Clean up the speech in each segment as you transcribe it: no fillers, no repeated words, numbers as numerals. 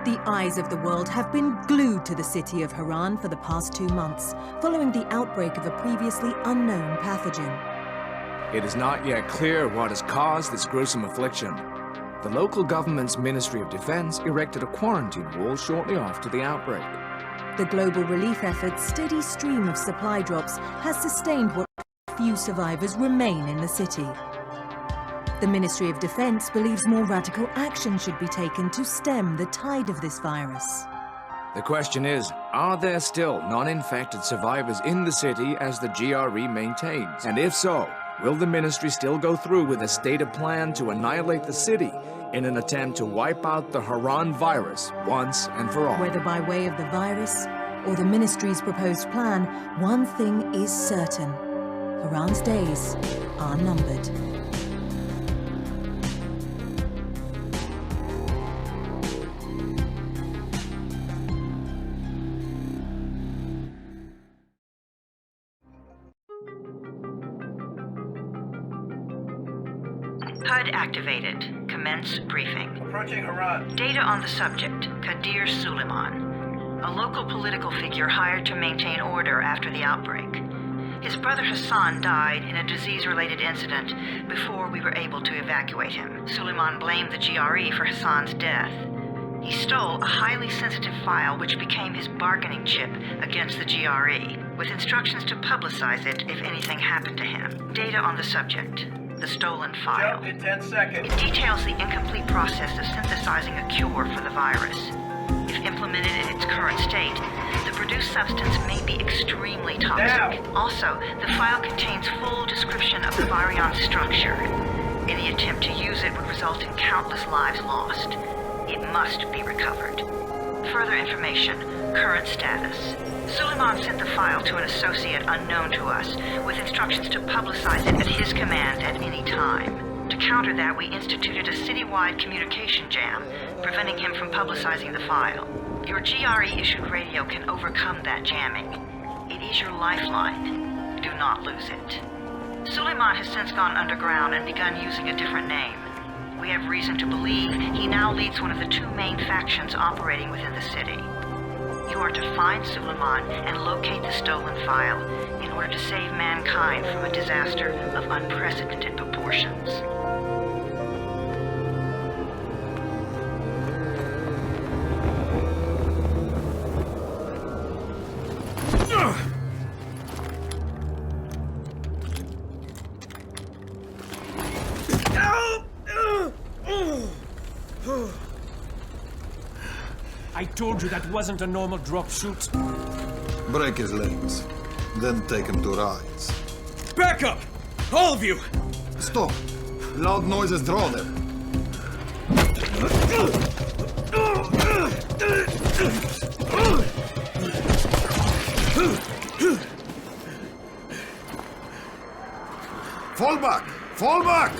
The eyes of the world have been glued to the city of Harran for the past 2 months, following the outbreak of a previously unknown pathogen. It is not yet clear what has caused this gruesome affliction. The local government's Ministry of Defense erected a quarantine wall shortly after the outbreak. The global relief effort's steady stream of supply drops has sustained what few survivors remain in the city. The Ministry of Defense believes more radical action should be taken to stem the tide of this virus. The question is, are there still non-infected survivors in the city as the GRE maintains? And if so, will the ministry still go through with a stated plan to annihilate the city in an attempt to wipe out the Harran virus once and for all? Whether by way of the virus or the ministry's proposed plan, one thing is certain. Harran's days are numbered. HUD activated. Commence briefing. Approaching Harran. Data on the subject, Kadir Suleiman, a local political figure hired to maintain order after the outbreak. His brother Hassan died in a disease-related incident before we were able to evacuate him. Suleiman blamed the GRE for Hassan's death. He stole a highly sensitive file which became his bargaining chip against the GRE, with instructions to publicize it if anything happened to him. Data on the subject. The stolen file. Jump in 10 seconds. It details the incomplete process of synthesizing a cure for the virus. If implemented in its current state, the produced substance may be extremely toxic. Now. Also, the file contains full description of the virion's structure. Any attempt to use it would result in countless lives lost. It must be recovered. Further information, current status. Suleiman sent the file to an associate unknown to us, with instructions to publicize it at his command at any time. To counter that, we instituted a citywide communication jam, preventing him from publicizing the file. Your GRE-issued radio can overcome that jamming. It is your lifeline. Do not lose it. Suleiman has since gone underground and begun using a different name. We have reason to believe he now leads one of the 2 main factions operating within the city. You are to find Suleiman and locate the stolen file in order to save mankind from a disaster of unprecedented proportions. I told you that wasn't a normal drop shoot. Break his legs, then take him to Rise. Back up! All of you! Stop! Loud noises draw them. Fall back! Fall back!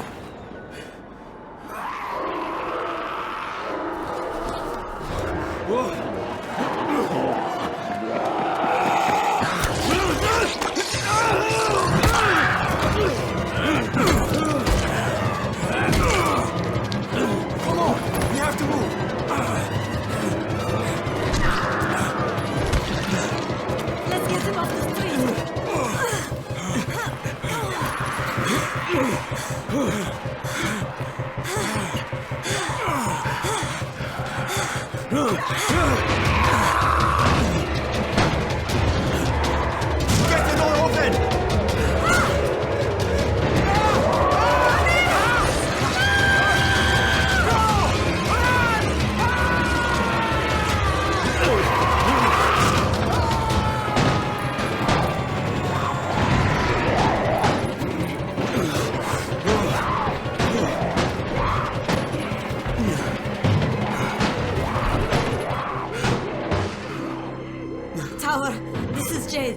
Tower, this is Jade.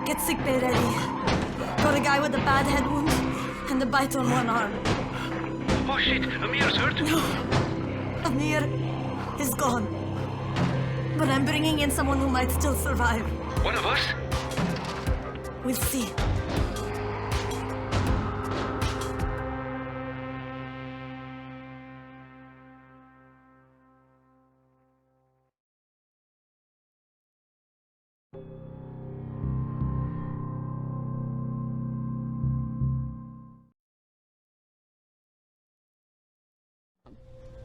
Get sickbay ready. Got a guy with a bad head wound and a bite on one arm. Oh shit, Amir's hurt. No, Amir is gone. But I'm bringing in someone who might still survive. One of us? We'll see.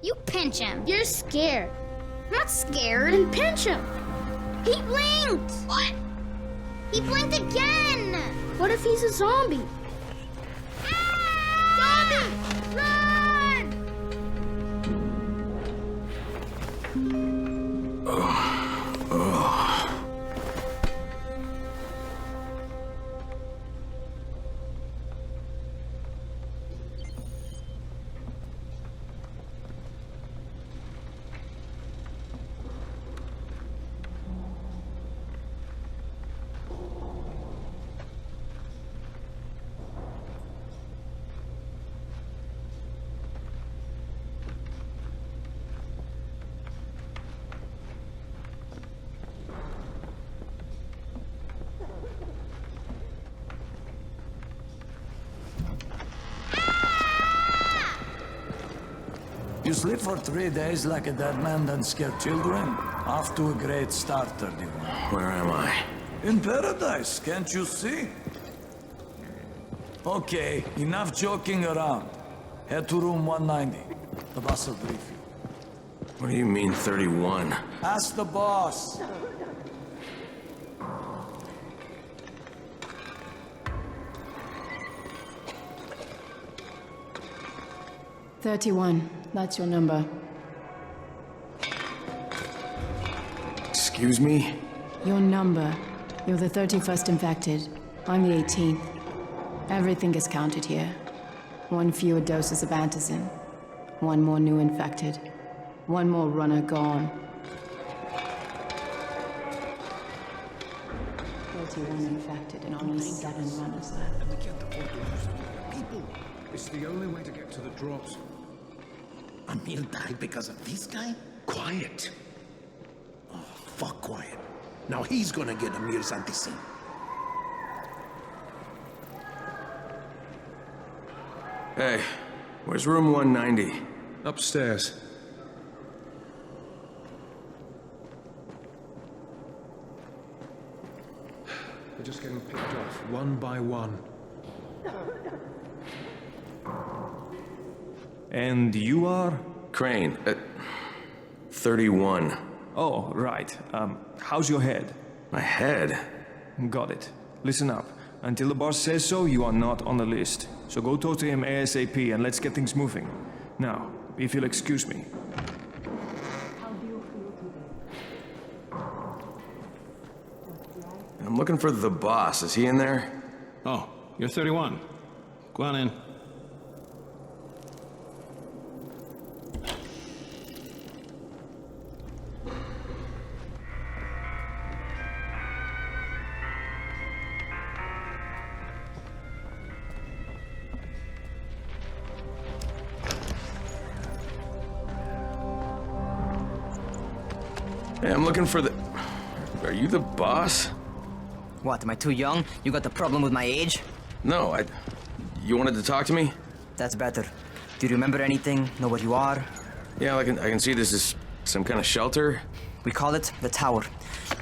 You pinch him. You're scared. I'm not scared. Then pinch him. He blinked. What? He blinked again. What if he's a zombie? Zombie! Run! You sleep for 3 days like a dead man, then scare children? Off to a great start, 31. Where am I? In paradise, can't you see? Okay, enough joking around. Head to room 190. The boss will brief you. What do you mean, 31? Ask the boss. That's your number. Excuse me? Your number. You're the 31st infected. I'm the 18th. Everything is counted here. 1 fewer doses of antizin. 1 more new infected. 1 more runner gone. 31 infected and only 7 runners left. We can't afford to lose people. It's the only way to get to the drops. Amir died because of this guy? Quiet. Oh, fuck quiet. Now he's gonna get Amir's antizin. Hey, where's room 190? Upstairs. We're just getting picked off, one by one. And you are? Crane, 31. Oh, right. How's your head? My head? Got it. Listen up. Until the boss says so, you are not on the list. So go talk to him ASAP and let's get things moving. Now, if you'll excuse me. I'm looking for the boss. Is he in there? Oh, you're 31. Go on in. Hey, I'm looking for the... Are you the boss? What, am I too young? You got the problem with my age? No, You wanted to talk to me? That's better. Do you remember anything? Know where you are? Yeah, I can see this is some kind of shelter. We call it the Tower.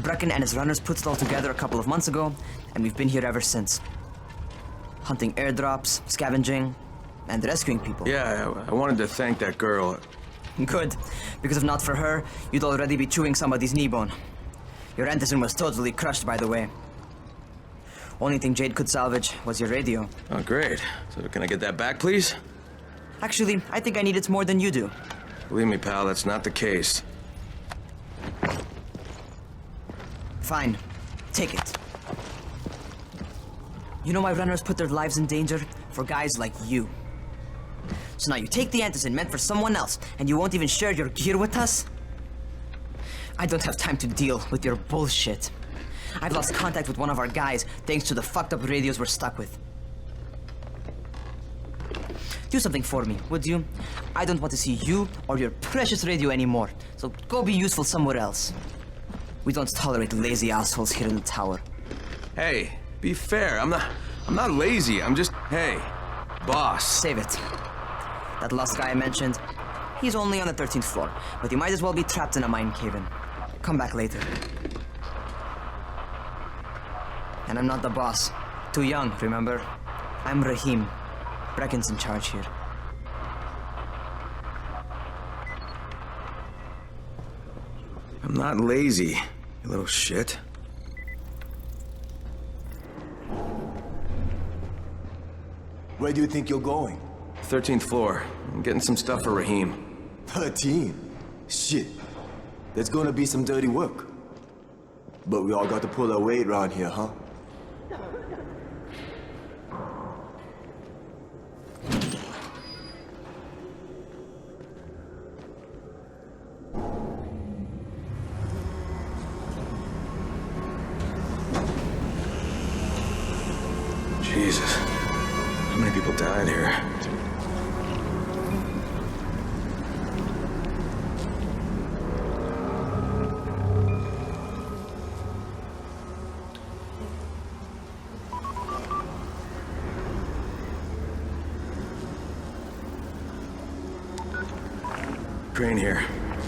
Brecken and his runners put it all together a couple of months ago, and we've been here ever since. Hunting airdrops, scavenging, and rescuing people. Yeah, I wanted to thank that girl. Good, because if not for her, you'd already be chewing somebody's knee bone. Your antizin was totally crushed, by the way. Only thing Jade could salvage was your radio. Oh, great. So can I get that back, please? Actually, I think I need it more than you do. Believe me, pal, that's not the case. Fine. Take it. You know why runners put their lives in danger? For guys like you. So now you take the antizin meant for someone else, and you won't even share your gear with us? I don't have time to deal with your bullshit. I've lost contact with one of our guys thanks to the fucked up radios we're stuck with. Do something for me, would you? I don't want to see you or your precious radio anymore, so go be useful somewhere else. We don't tolerate lazy assholes here in the tower. Hey, be fair. I'm not lazy. I'm just, hey, boss. Save it. That last guy I mentioned, he's only on the 13th floor, but he might as well be trapped in a mine cave-in. Come back later. And I'm not the boss. Too young, remember? I'm Rahim. Brecken's in charge here. I'm not lazy, you little shit. Where do you think you're going? 13th floor. I'm getting some stuff for Rahim. 13? Shit. There's gonna be some dirty work. But we all got to pull our weight around here, huh? Jesus. How many people died here? Crane here.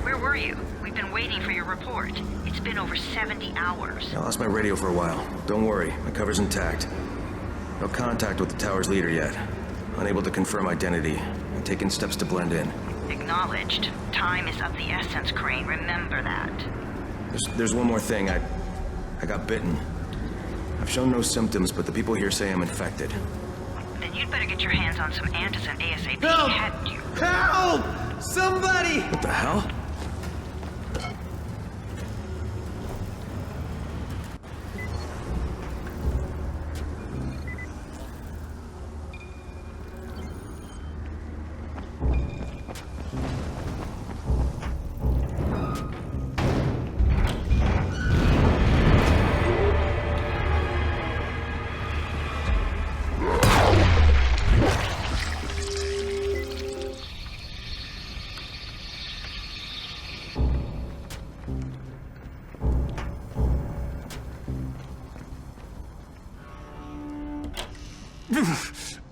Where were you? We've been waiting for your report. It's been over 70 hours. I lost my radio for a while. Don't worry, my cover's intact. No contact with the tower's leader yet. Unable to confirm identity. I'm taking steps to blend in. Acknowledged. Time is of the essence, Crane. Remember that. There's one more thing. I got bitten. I've shown no symptoms, but the people here say I'm infected. Then you'd better get your hands on some antizin ASAP. Help! Hadn't you? Help! Somebody! What the hell?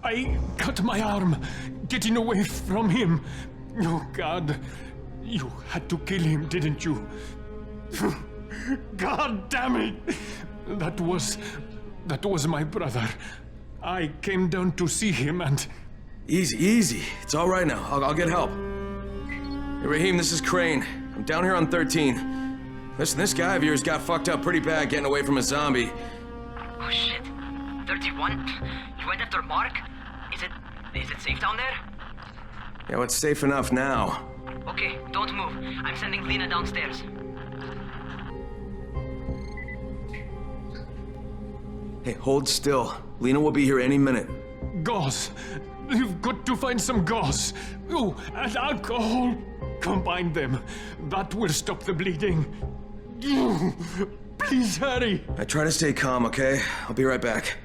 I cut my arm, getting away from him. Oh, God. You had to kill him, didn't you? God damn it! That was my brother. I came down to see him and... Easy. It's all right now. I'll get help. Hey, Rahim, this is Crane. I'm down here on 13. Listen, this guy of yours got fucked up pretty bad getting away from a zombie. Oh, shit. 31? You went after Mark? Is it safe down there? Yeah, well, it's safe enough now. Okay, don't move. I'm sending Lena downstairs. Hey, hold still. Lena will be here any minute. Gauze. You've got to find some gauze. Oh, and alcohol. Combine them. That will stop the bleeding. Please hurry. I try to stay calm, okay? I'll be right back.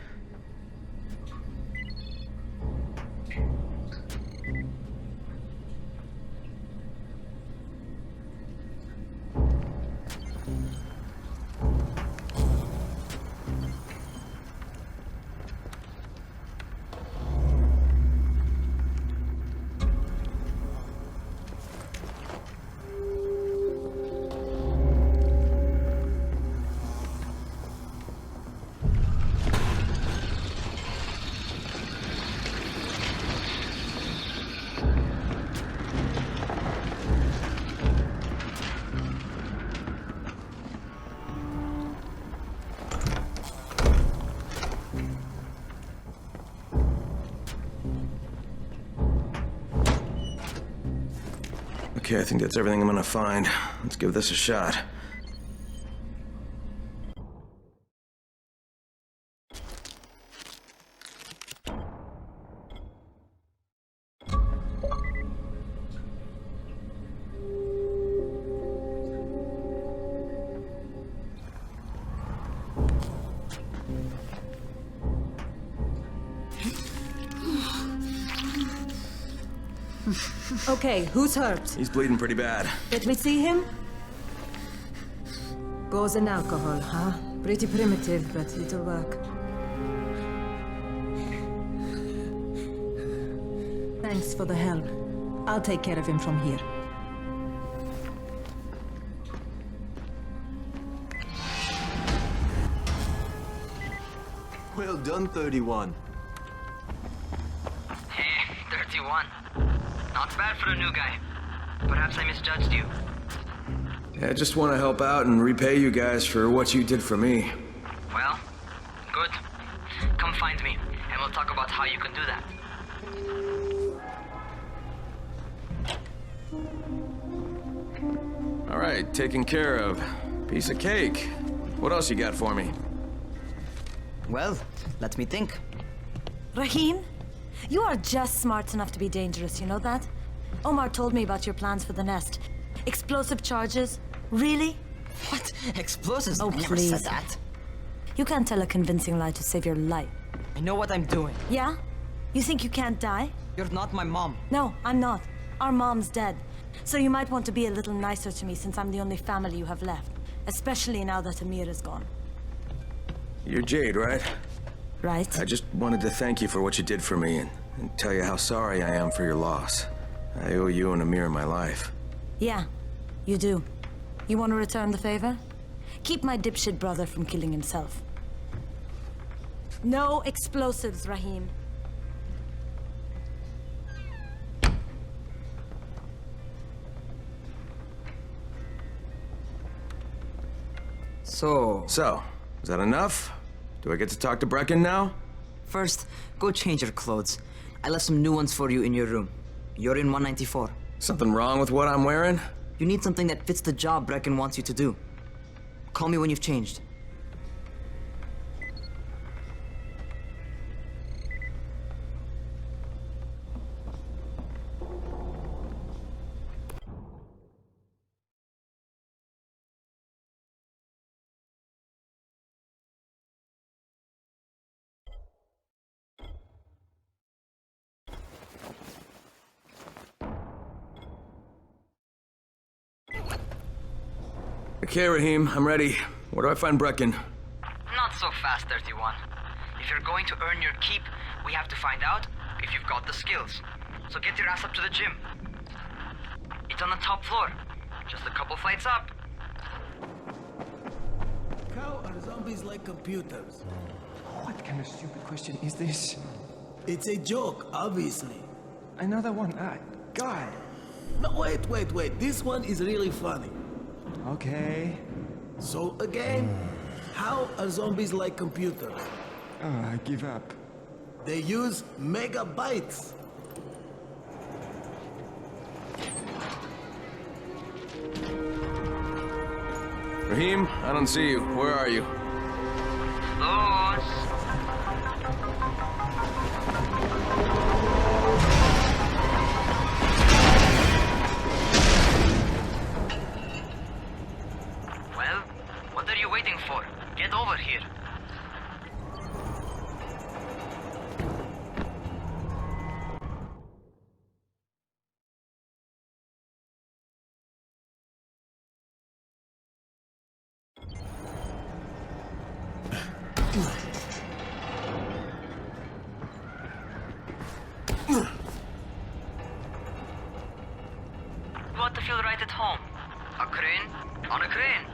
Okay, I think that's everything I'm gonna find. Let's give this a shot. Okay, who's hurt? He's bleeding pretty bad. Let me see him. Gauze and alcohol, huh? Pretty primitive, but it'll work. Thanks for the help. I'll take care of him from here. Well done, 31. Hey, 31. Not bad for a new guy. Perhaps I misjudged you. I just want to help out and repay you guys for what you did for me. Well, good. Come find me, and we'll talk about how you can do that. All right, taken care of. Piece of cake. What else you got for me? Well, let me think. Rahim, you are just smart enough to be dangerous, you know that? Omar told me about your plans for the nest. Explosive charges? Really? What? Explosives? Oh, I never please. said that. You can't tell a convincing lie to save your life. I know what I'm doing. Yeah? You think you can't die? You're not my mom. No, I'm not. Our mom's dead. So you might want to be a little nicer to me since I'm the only family you have left. Especially now that Amir is gone. You're Jade, right? Right. I just wanted to thank you for what you did for me and tell you how sorry I am for your loss. I owe you and Amir my life. Yeah, you do. You want to return the favor? Keep my dipshit brother from killing himself. No explosives, Rahim. So, is that enough? Do I get to talk to Brecken now? first, go change your clothes. I left some new ones for you in your room. You're in 194. Something wrong with what I'm wearing? You need something that fits the job Brecken wants you to do. Call me when you've changed. Okay, Rahim, I'm ready. Where do I find Brecken? Not so fast, 31. If you're going to earn your keep, we have to find out if you've got the skills. So get your ass up to the gym. It's on the top floor. Just a couple flights up. How are zombies like computers? What kind of stupid question is this? It's a joke, obviously. Another one? God. No, wait. This one is really funny. Okay. So again, how are zombies like computers? I give up. They use megabytes. Rahim, I don't see you. Where are you? Those. Well, what are you waiting for? Get over here. You want to feel right at home. A crane on a crane.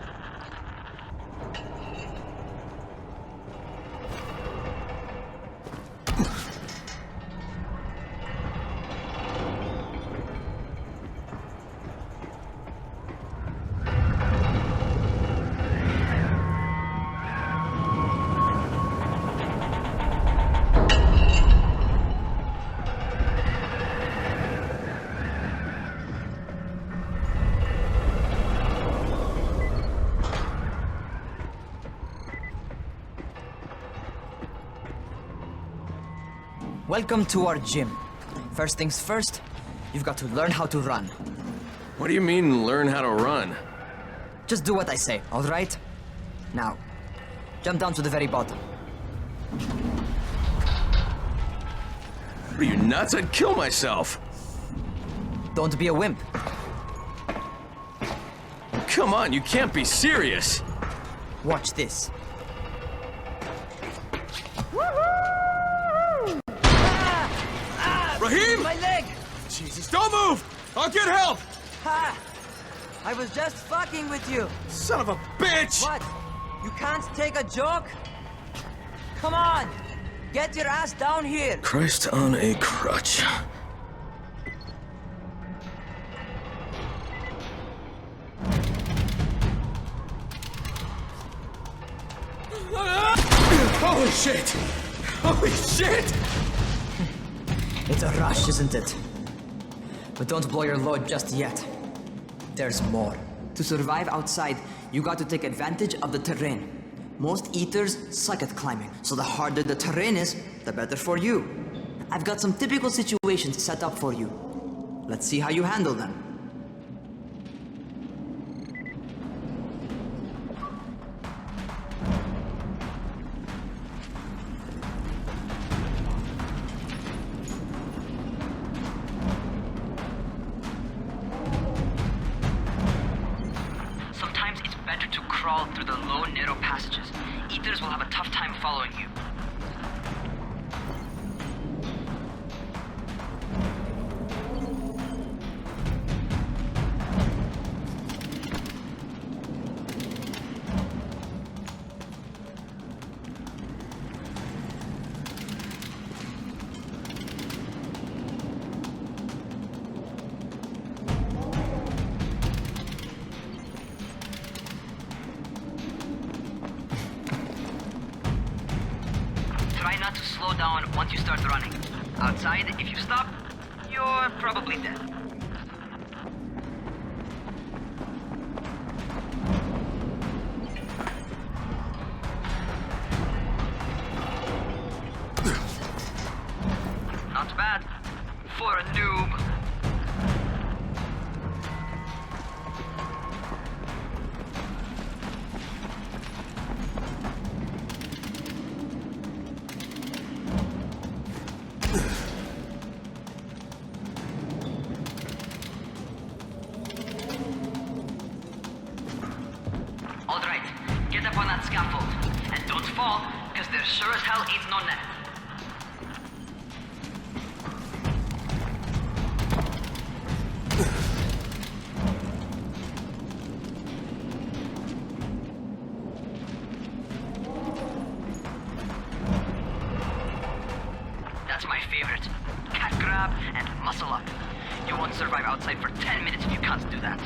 Welcome to our gym. First things first, you've got to learn how to run. What do you mean, learn how to run? Just do what I say, all right? Now, jump down to the very bottom. Are you nuts? I'd kill myself. Don't be a wimp. Come on, you can't be serious. Watch this. Rahim! My leg! Jesus, don't move! I'll get help! Ha! I was just fucking with you. Son of a bitch! What? You can't take a joke? Come on! Get your ass down here! Christ on a crutch. shit! Holy shit! It's a rush, isn't it? But don't blow your load just yet. There's more. To survive outside, you got to take advantage of the terrain. Most eaters suck at climbing, so the harder the terrain is, the better for you. I've got some typical situations set up for you. Let's see how you handle them. Sometimes it's better to crawl through the low, narrow passages. Eaters will have a tough time following you. Try not to slow down once you start running. Outside, if you stop, you're probably dead. Not bad for a noob. Alright, get up on that scaffold. And don't fall, because there sure as hell ain't no net. That's my favorite. Cat grab and muscle up. You won't survive outside for 10 minutes if you can't do that.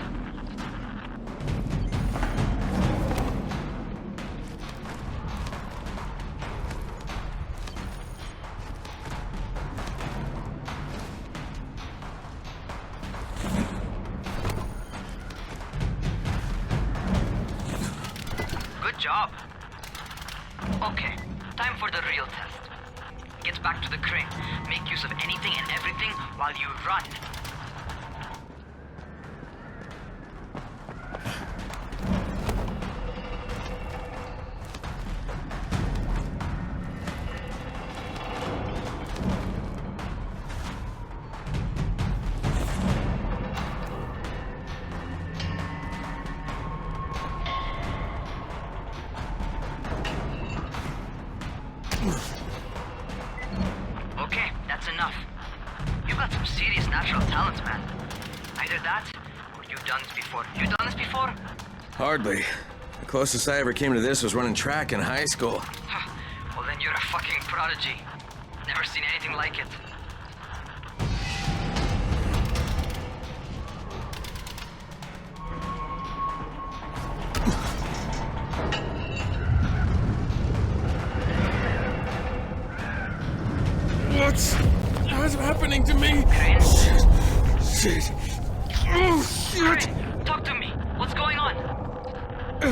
Good job. Okay, time for the real test. Get back to the crane. Make use of anything and everything while you run. Okay, that's enough. You got some serious natural talent, man. Either that, or you've done this before. You done this before? Hardly. The closest I ever came to this was running track in high school. Well, then you're a fucking prodigy. Never seen anything like it. What's happening to me? Shit. Oh, shit. Crane, talk to me. What's going on?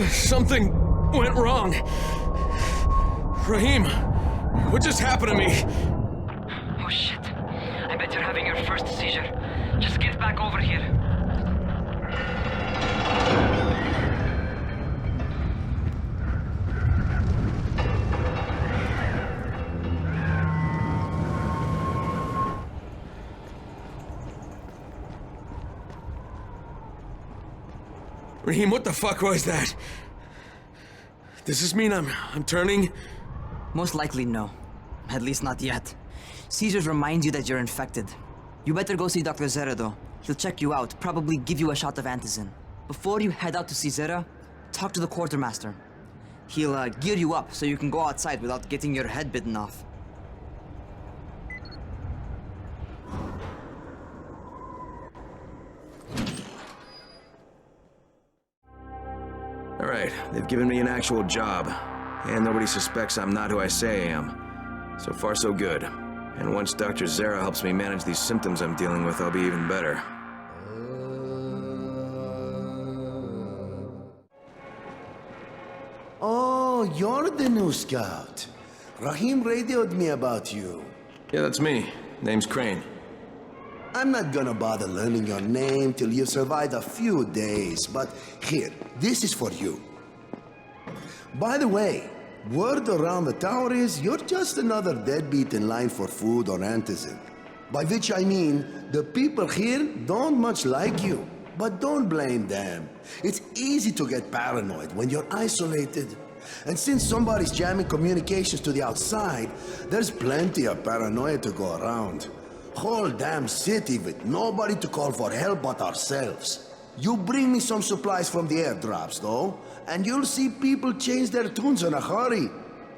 Something went wrong. Rahim, what just happened to me? Oh shit. I bet you're having your first seizure. Just get back over here. Rahim, what the fuck was that? Does this mean I'm turning? Most likely no. At least not yet. Seizures remind you that you're infected. You better go see Dr. Zera though. He'll check you out, probably give you a shot of antizin. Before you head out to see Zera, talk to the quartermaster. He'll gear you up so you can go outside without getting your head bitten off. All right, they've given me an actual job. and nobody suspects I'm not who I say I am. So far, so good. And once Dr. Zere helps me manage these symptoms I'm dealing with, I'll be even better. Oh, you're the new scout. Rahim radioed me about you. Yeah, that's me. Name's Crane. I'm not gonna bother learning your name till you've survived a few days, but here, this is for you. By the way, word around the tower is you're just another deadbeat in line for food or antizin. By which I mean, the people here don't much like you. But don't blame them. It's easy to get paranoid when you're isolated. And since somebody's jamming communications to the outside, there's plenty of paranoia to go around. Whole damn city with nobody to call for help but ourselves. You bring me some supplies from the airdrops, though, and you'll see people change their tunes in a hurry.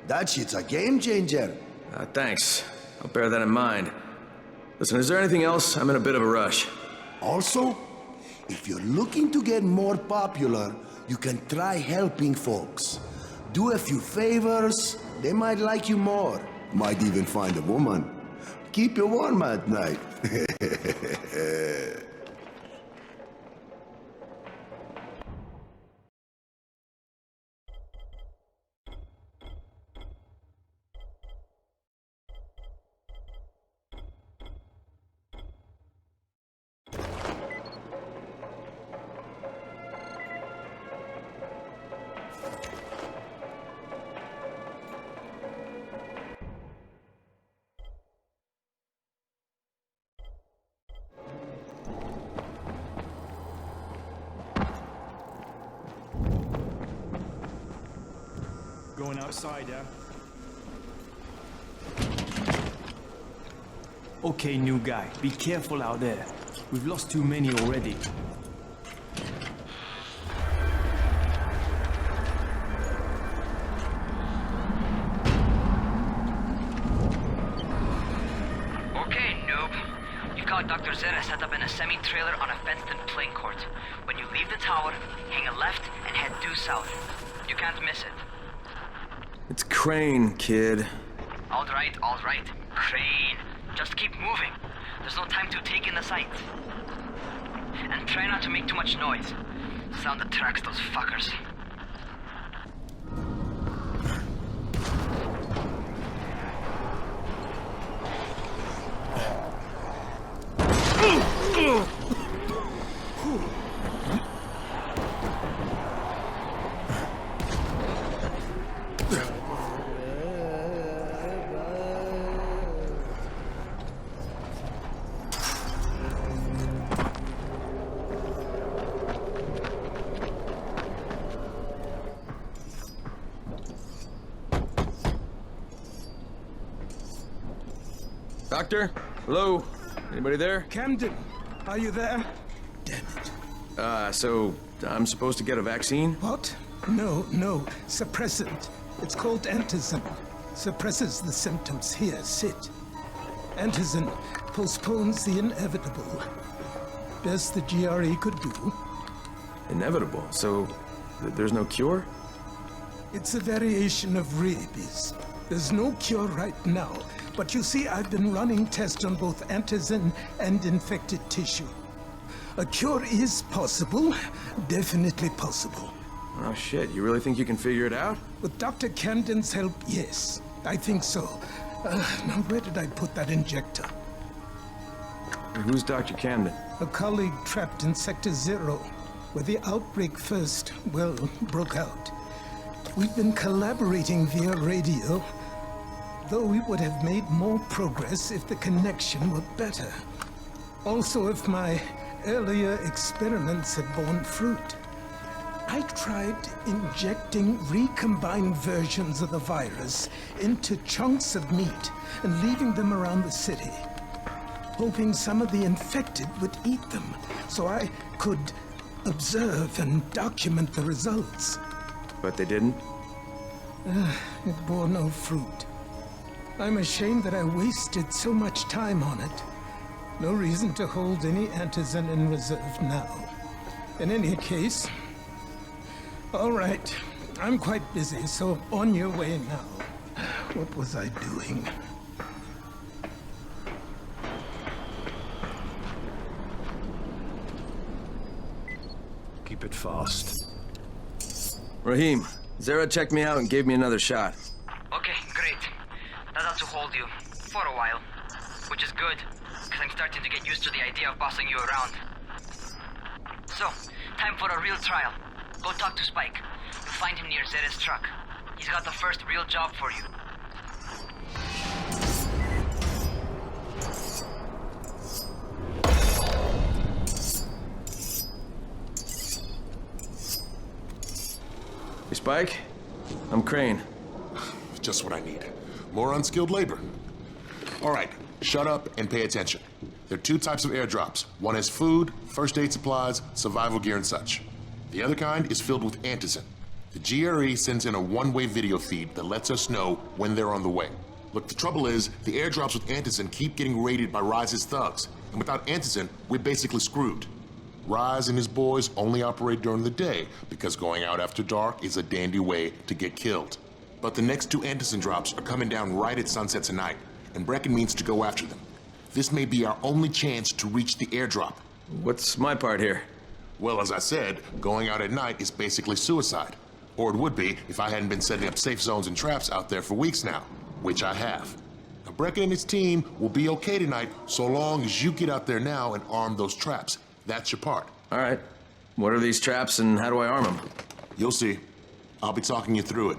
That shit's a game changer. Thanks. I'll bear that in mind. Listen, is there anything else? I'm in a bit of a rush. Also, if you're looking to get more popular, you can try helping folks. Do a few favors, they might like you more. Might even find a woman. Keep you warm at night. Going outside, yeah? Okay, new guy, be careful out there. We've lost too many already. Okay, noob. You caught Dr. Zere set up in a semi-trailer on a fenced-in playing court. When you leave the tower, hang a left and head due south. You can't miss it. It's Crane, kid. All right, Crane. Just keep moving. There's no time to take in the sights. And try not to make too much noise. Sound attracts those fuckers. Doctor? Hello? Anybody there? Camden, are you there? Damn it. So I'm supposed to get a vaccine? What? No. Suppressant. It's called antizin. Suppresses the symptoms. Here, sit. Antizin postpones the inevitable. Best the GRE could do. Inevitable? So there's no cure? It's a variation of rabies. There's no cure right now. But you see, I've been running tests on both antizin and infected tissue. A cure is possible. Definitely possible. Oh shit, you really think you can figure it out? With Dr. Camden's help, yes. I think so. Now where did I put that injector? Who's Dr. Camden? A colleague trapped in Sector 0, where the outbreak first, broke out. We've been collaborating via radio, though we would have made more progress if the connection were better. Also, if my earlier experiments had borne fruit. I tried injecting recombined versions of the virus into chunks of meat and leaving them around the city, hoping some of the infected would eat them so I could observe and document the results. But they didn't? It bore no fruit. I'm ashamed that I wasted so much time on it. No reason to hold any antizin in reserve now. In any case, all right, I'm quite busy, so on your way now. What was I doing? Keep it fast. Rahim, Zara checked me out and gave me another shot. Okay, great. That ought to hold you. For a while. Which is good, because I'm starting to get used to the idea of bossing you around. So, time for a real trial. Go talk to Spike. You'll find him near Zera's truck. He's got the first real job for you. Hey, Spike? I'm Crane. Just what I need. More unskilled labor. All right, shut up and pay attention. There are two types of airdrops. One is food, first aid supplies, survival gear, and such. The other kind is filled with antizin. The GRE sends in a one-way video feed that lets us know when they're on the way. Look, the trouble is, the airdrops with antizin keep getting raided by Rise's thugs, and without antizin, we're basically screwed. Rise and his boys only operate during the day because going out after dark is a dandy way to get killed. But the next two antizin drops are coming down right at sunset tonight, and Brecken means to go after them. This may be our only chance to reach the airdrop. What's my part here? Well, as I said, going out at night is basically suicide. Or it would be if I hadn't been setting up safe zones and traps out there for weeks now, which I have. Now, Brecken and his team will be okay tonight so long as you get out there now and arm those traps. That's your part. All right. What are these traps and how do I arm them? You'll see. I'll be talking you through it.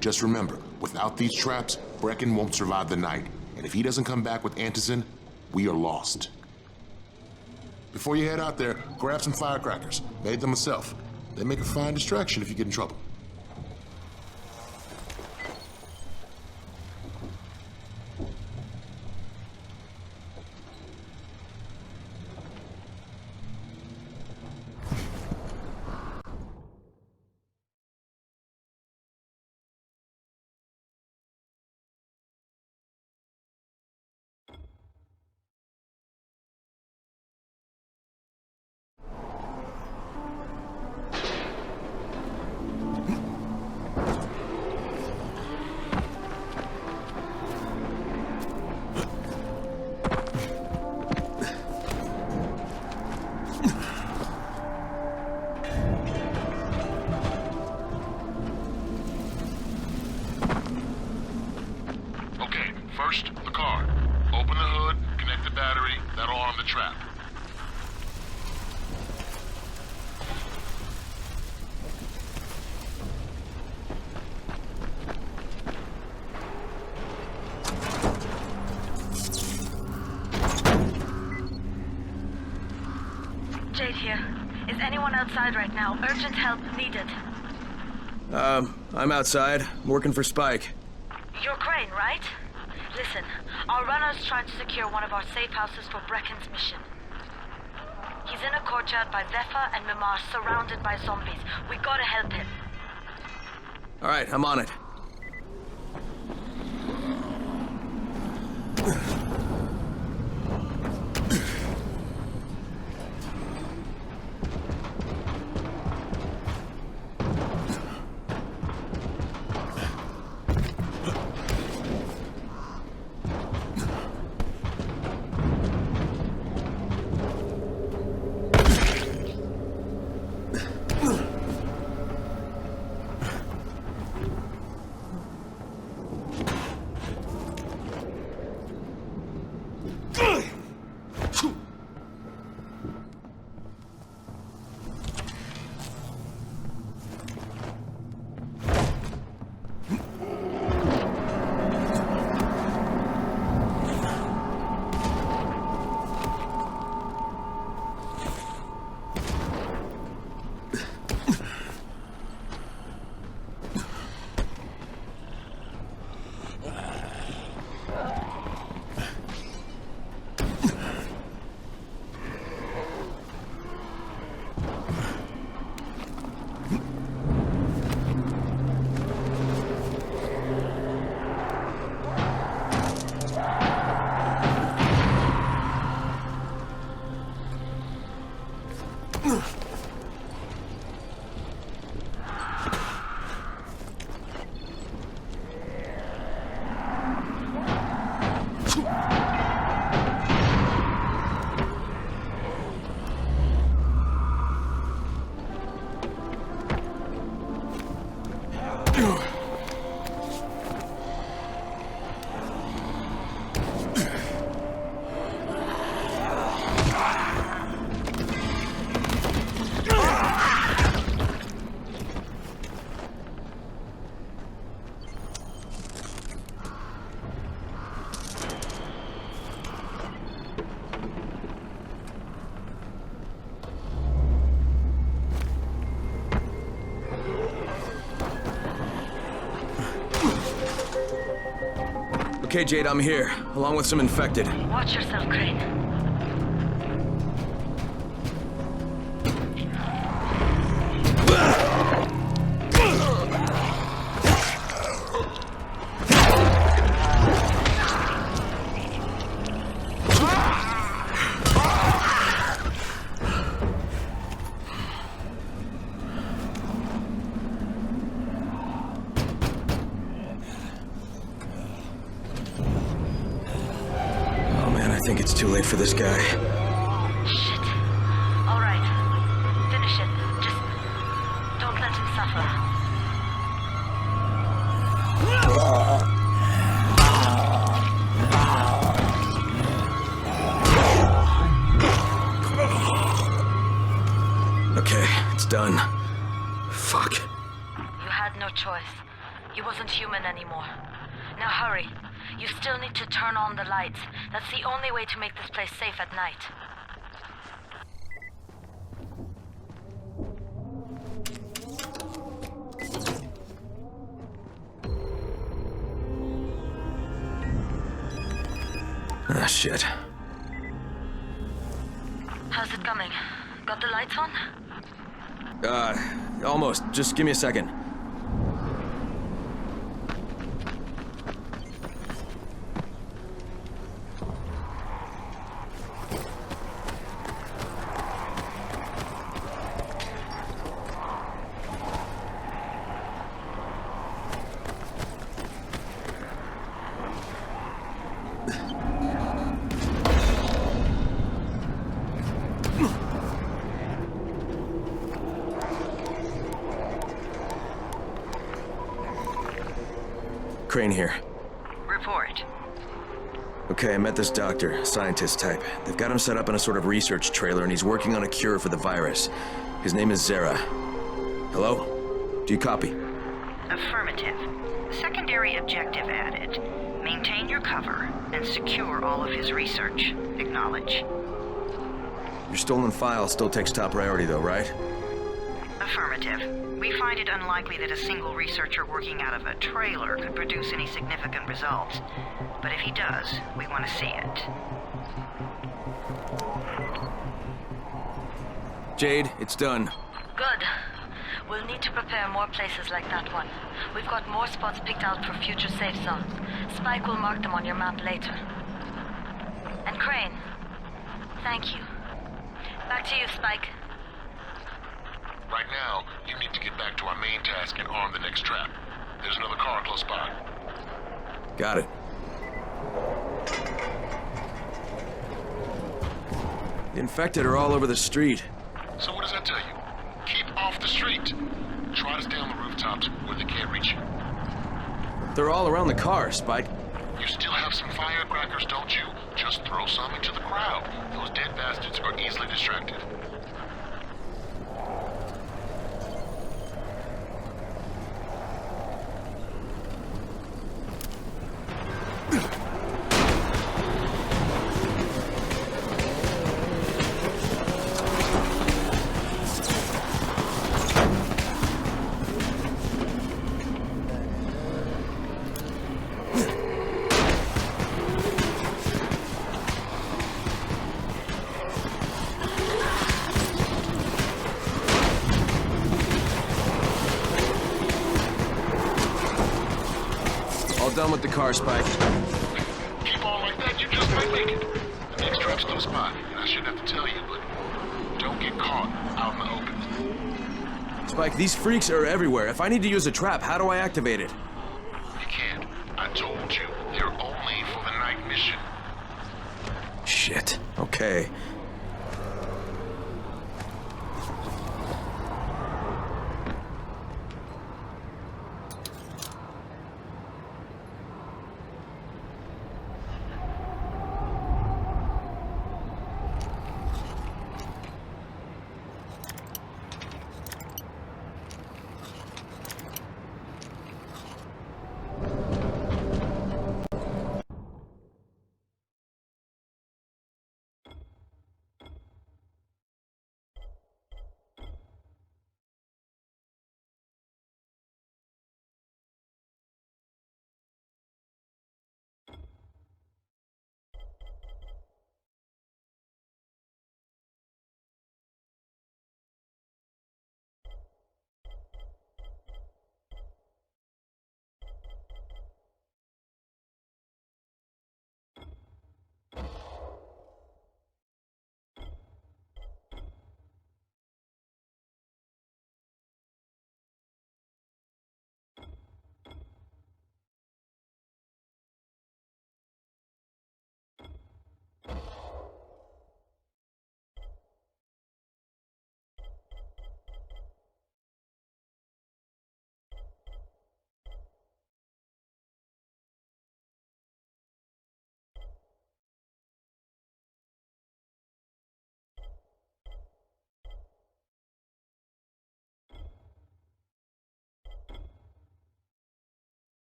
Just remember, without these traps, Brecken won't survive the night. And if he doesn't come back with antizin, we are lost. Before you head out there, grab some firecrackers. Made them myself. They make a fine distraction if you get in trouble. First, the car. Open the hood, connect the battery, that'll arm the trap. Jade here. Is anyone outside right now? Urgent help needed. I'm outside, working for Spike. You're Crane, right? Listen, our runner's trying to secure one of our safe houses for Brecken's mission. He's in a courtyard by Zephyr and Mimar, surrounded by zombies. We gotta help him. All right, I'm on it. Okay, Jade, I'm here, along with some infected. Watch yourself, Crane. I think it's too late for this guy. Shit. All right. Finish it. Just don't let him suffer. Okay, it's done. Fuck. You had no choice. He wasn't human anymore. Now hurry. You still need to turn on the lights. That's the only way to make this place safe at night. Ah, shit. How's it coming? Got the lights on? Almost. Just give me a second. Crane here. Report. Okay, I met this doctor, scientist type. They've got him set up in a sort of research trailer, and he's working on a cure for the virus. His name is Zere. Hello? Do you copy? Affirmative. Secondary objective added. Maintain your cover and secure all of his research. Acknowledge. Your stolen file still takes top priority, though, right? Affirmative. We find it unlikely that a single researcher working out of a trailer could produce any significant results. But if he does, we want to see it. Jade, it's done. Good. We'll need to prepare more places like that one. We've got more spots picked out for future safe zones. Spike will mark them on your map later. And Crane, thank you. Back to you, Spike. Right now, you need to get back to our main task and arm the next trap. There's another car close by. Got it. The infected are all over the street. So what does that tell you? Keep off the street. Try to stay on the rooftops where they can't reach you. They're all around the car, Spike. You still have some firecrackers, don't you? Just throw some into the crowd. Those dead bastards are easily distracted. Done with the car, Spike. Keep on like that, you just might make it. The next trap's close by, and I shouldn't have to tell you, but don't get caught out in the open. Spike, these freaks are everywhere. If I need to use a trap, how do I activate it? You can't. I told you, they're only for the night mission. Shit. Okay.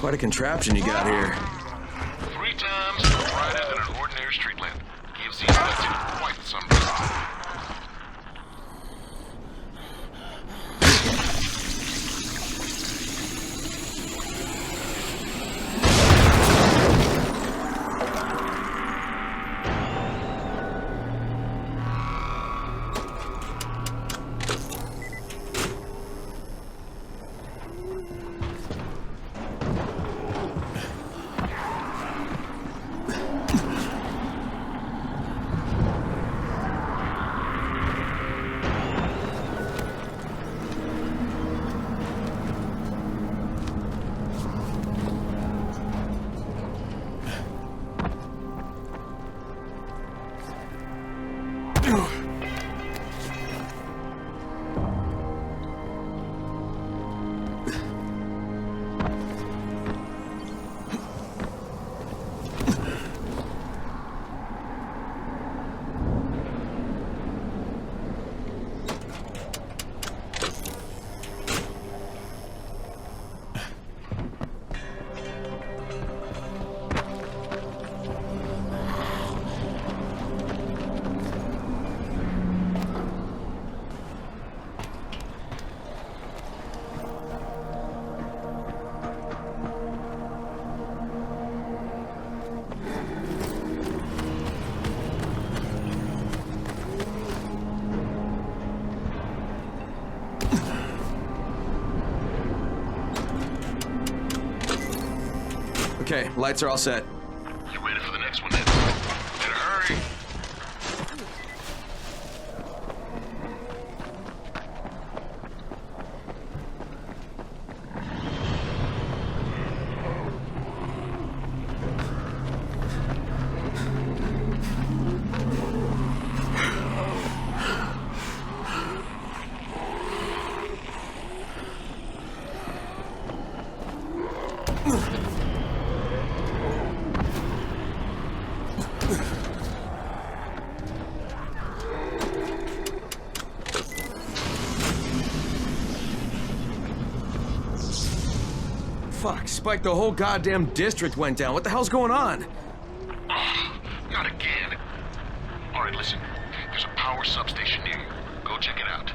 Quite a contraption you got here. 3 times brighter than an ordinary street lamp. Gives these nuts quite some resistance. Okay, lights are all set. You ready for the next one then? Better hurry. Fuck, Spike, the whole goddamn district went down. What the hell's going on? Not again. All right, listen. There's a power substation near you. Go check it out.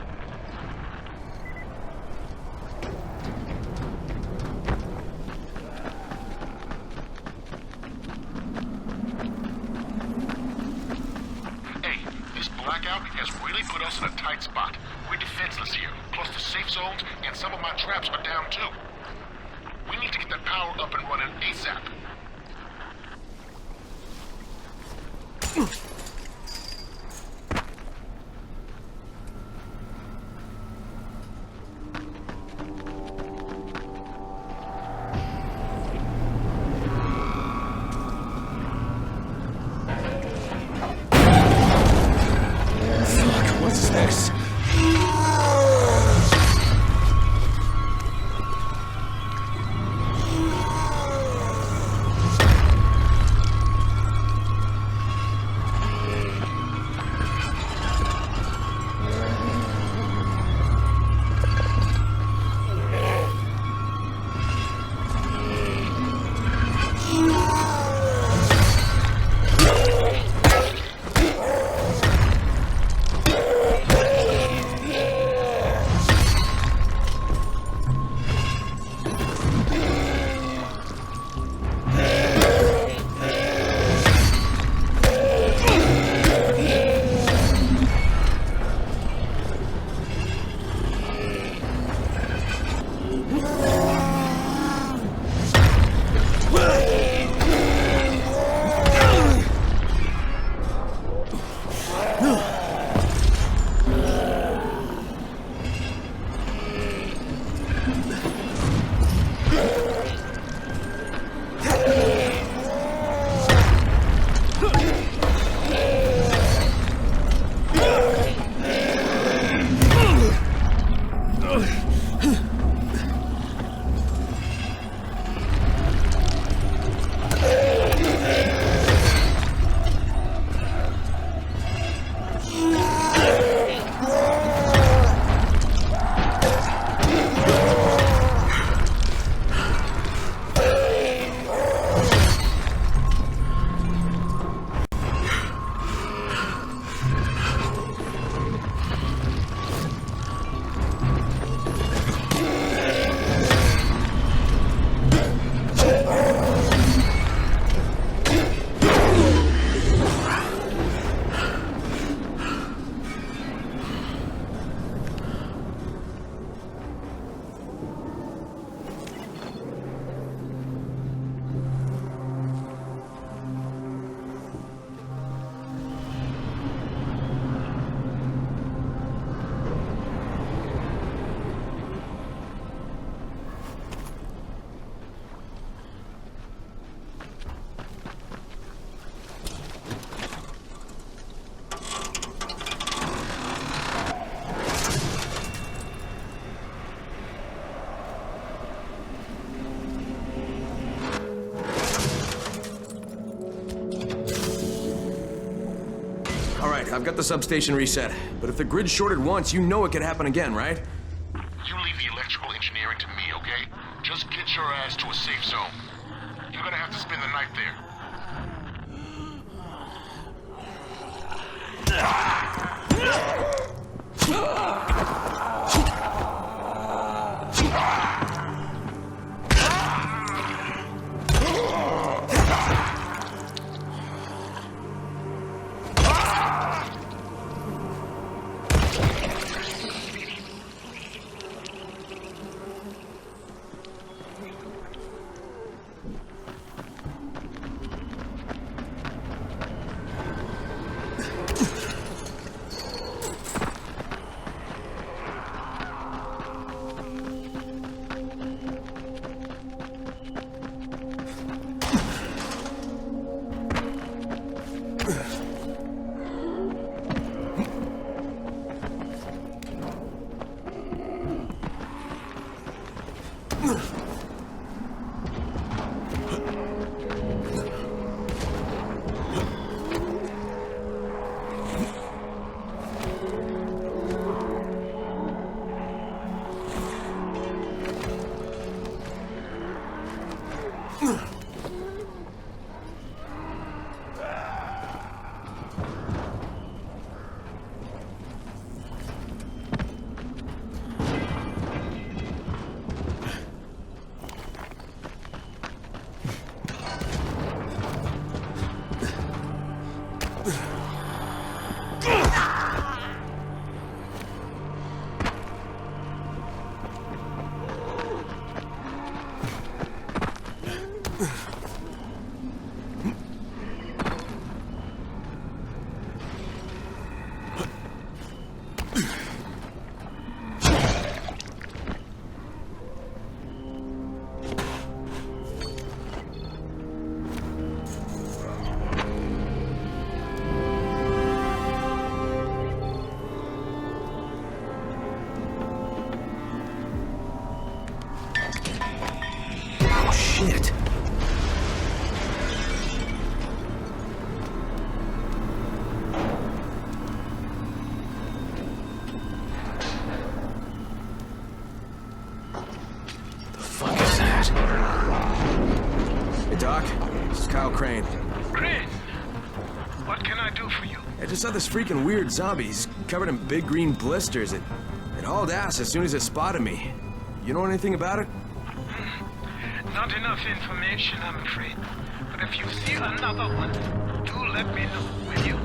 Hey, this blackout has really put us in a tight spot. We're defenseless here, plus the safe zones, and some of my traps are down too. We need to get that power up and running ASAP. Fuck, what's this? right, I've got the substation reset. But if the grid's shorted once, you know it could happen again, right? You leave the electrical engineering to me, okay? Just get your ass to a safe zone. You're gonna have to spend the night there. Shit. The fuck is that? Hey, Doc. This is Kyle Crane. Crane, what can I do for you? I just saw this freaking weird zombie. He's covered in big green blisters. It hauled ass as soon as it spotted me. You know anything about it? Not enough information, I'm afraid. But if you see another one, do let me know, will you?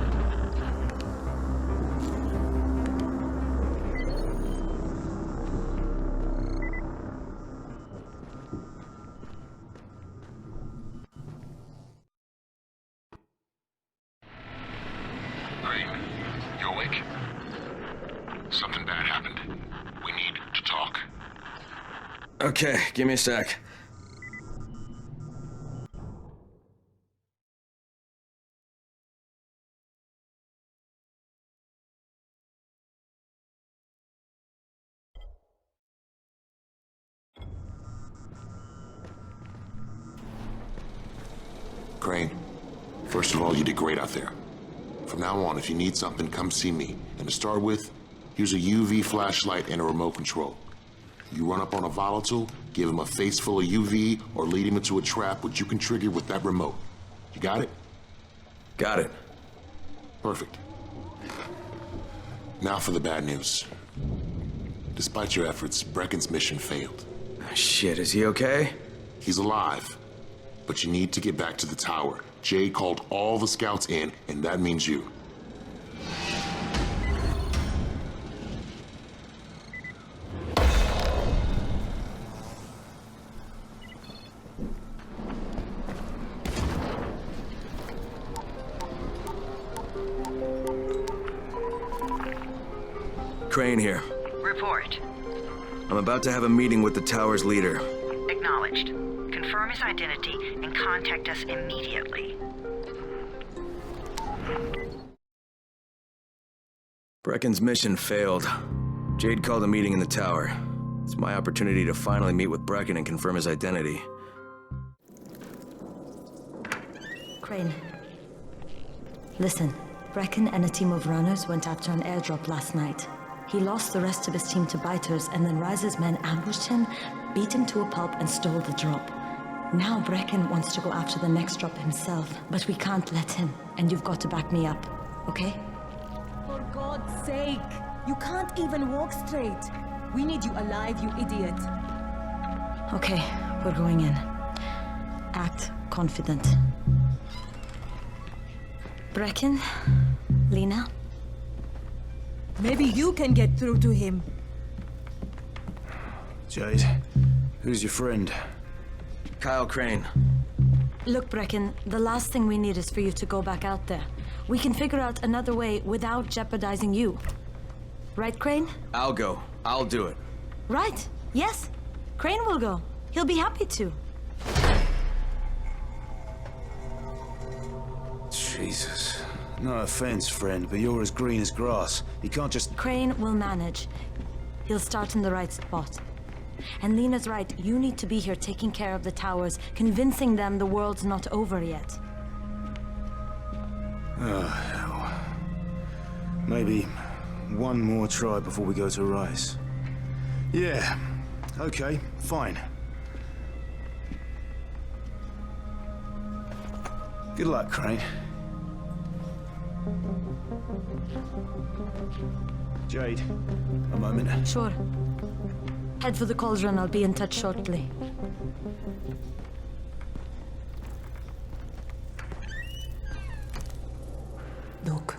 Crane, you awake? Something bad happened. We need to talk. Okay, give me a sec. Crane, first of all, you did great out there. From now on, if you need something, come see me. And to start with, here's a UV flashlight and a remote control. You run up on a volatile, give him a face full of UV, or lead him into a trap which you can trigger with that remote. You got it? Got it. Perfect. Now for the bad news. Despite your efforts, Brecken's mission failed. Shit, is he okay? He's alive. But you need to get back to the tower. Jay called all the scouts in, and that means you. Crane here. Report. I'm about to have a meeting with the tower's leader. Acknowledged. Confirm his identity and contact us immediately. Brecken's mission failed. Jade called a meeting in the tower. It's my opportunity to finally meet with Brecken and confirm his identity. Crane. Listen, Brecken and a team of runners went after an airdrop last night. He lost the rest of his team to biters, and then Rise's men ambushed him, beat him to a pulp, and stole the drop. Now Brecken wants to go after the next drop himself, but we can't let him, and you've got to back me up, okay? For God's sake! You can't even walk straight. We need you alive, you idiot. Okay, we're going in. Act confident. Brecken? Lena? Maybe you can get through to him. Jade, who's your friend? Kyle Crane. Look, Brecken, the last thing we need is for you to go back out there. We can figure out another way without jeopardizing you. Right, Crane? I'll go. I'll do it. Right. Yes. Crane will go. He'll be happy to. Jesus. No offense, friend, but you're as green as grass. You can't just... Crane will manage. He'll start in the right spot. And Lena's right, you need to be here taking care of the towers, convincing them the world's not over yet. Oh, hell. Maybe one more try before we go to Rise. Yeah, okay, fine. Good luck, Crane. Jade, a moment. Sure. Head for the cauldron, I'll be in touch shortly. Look,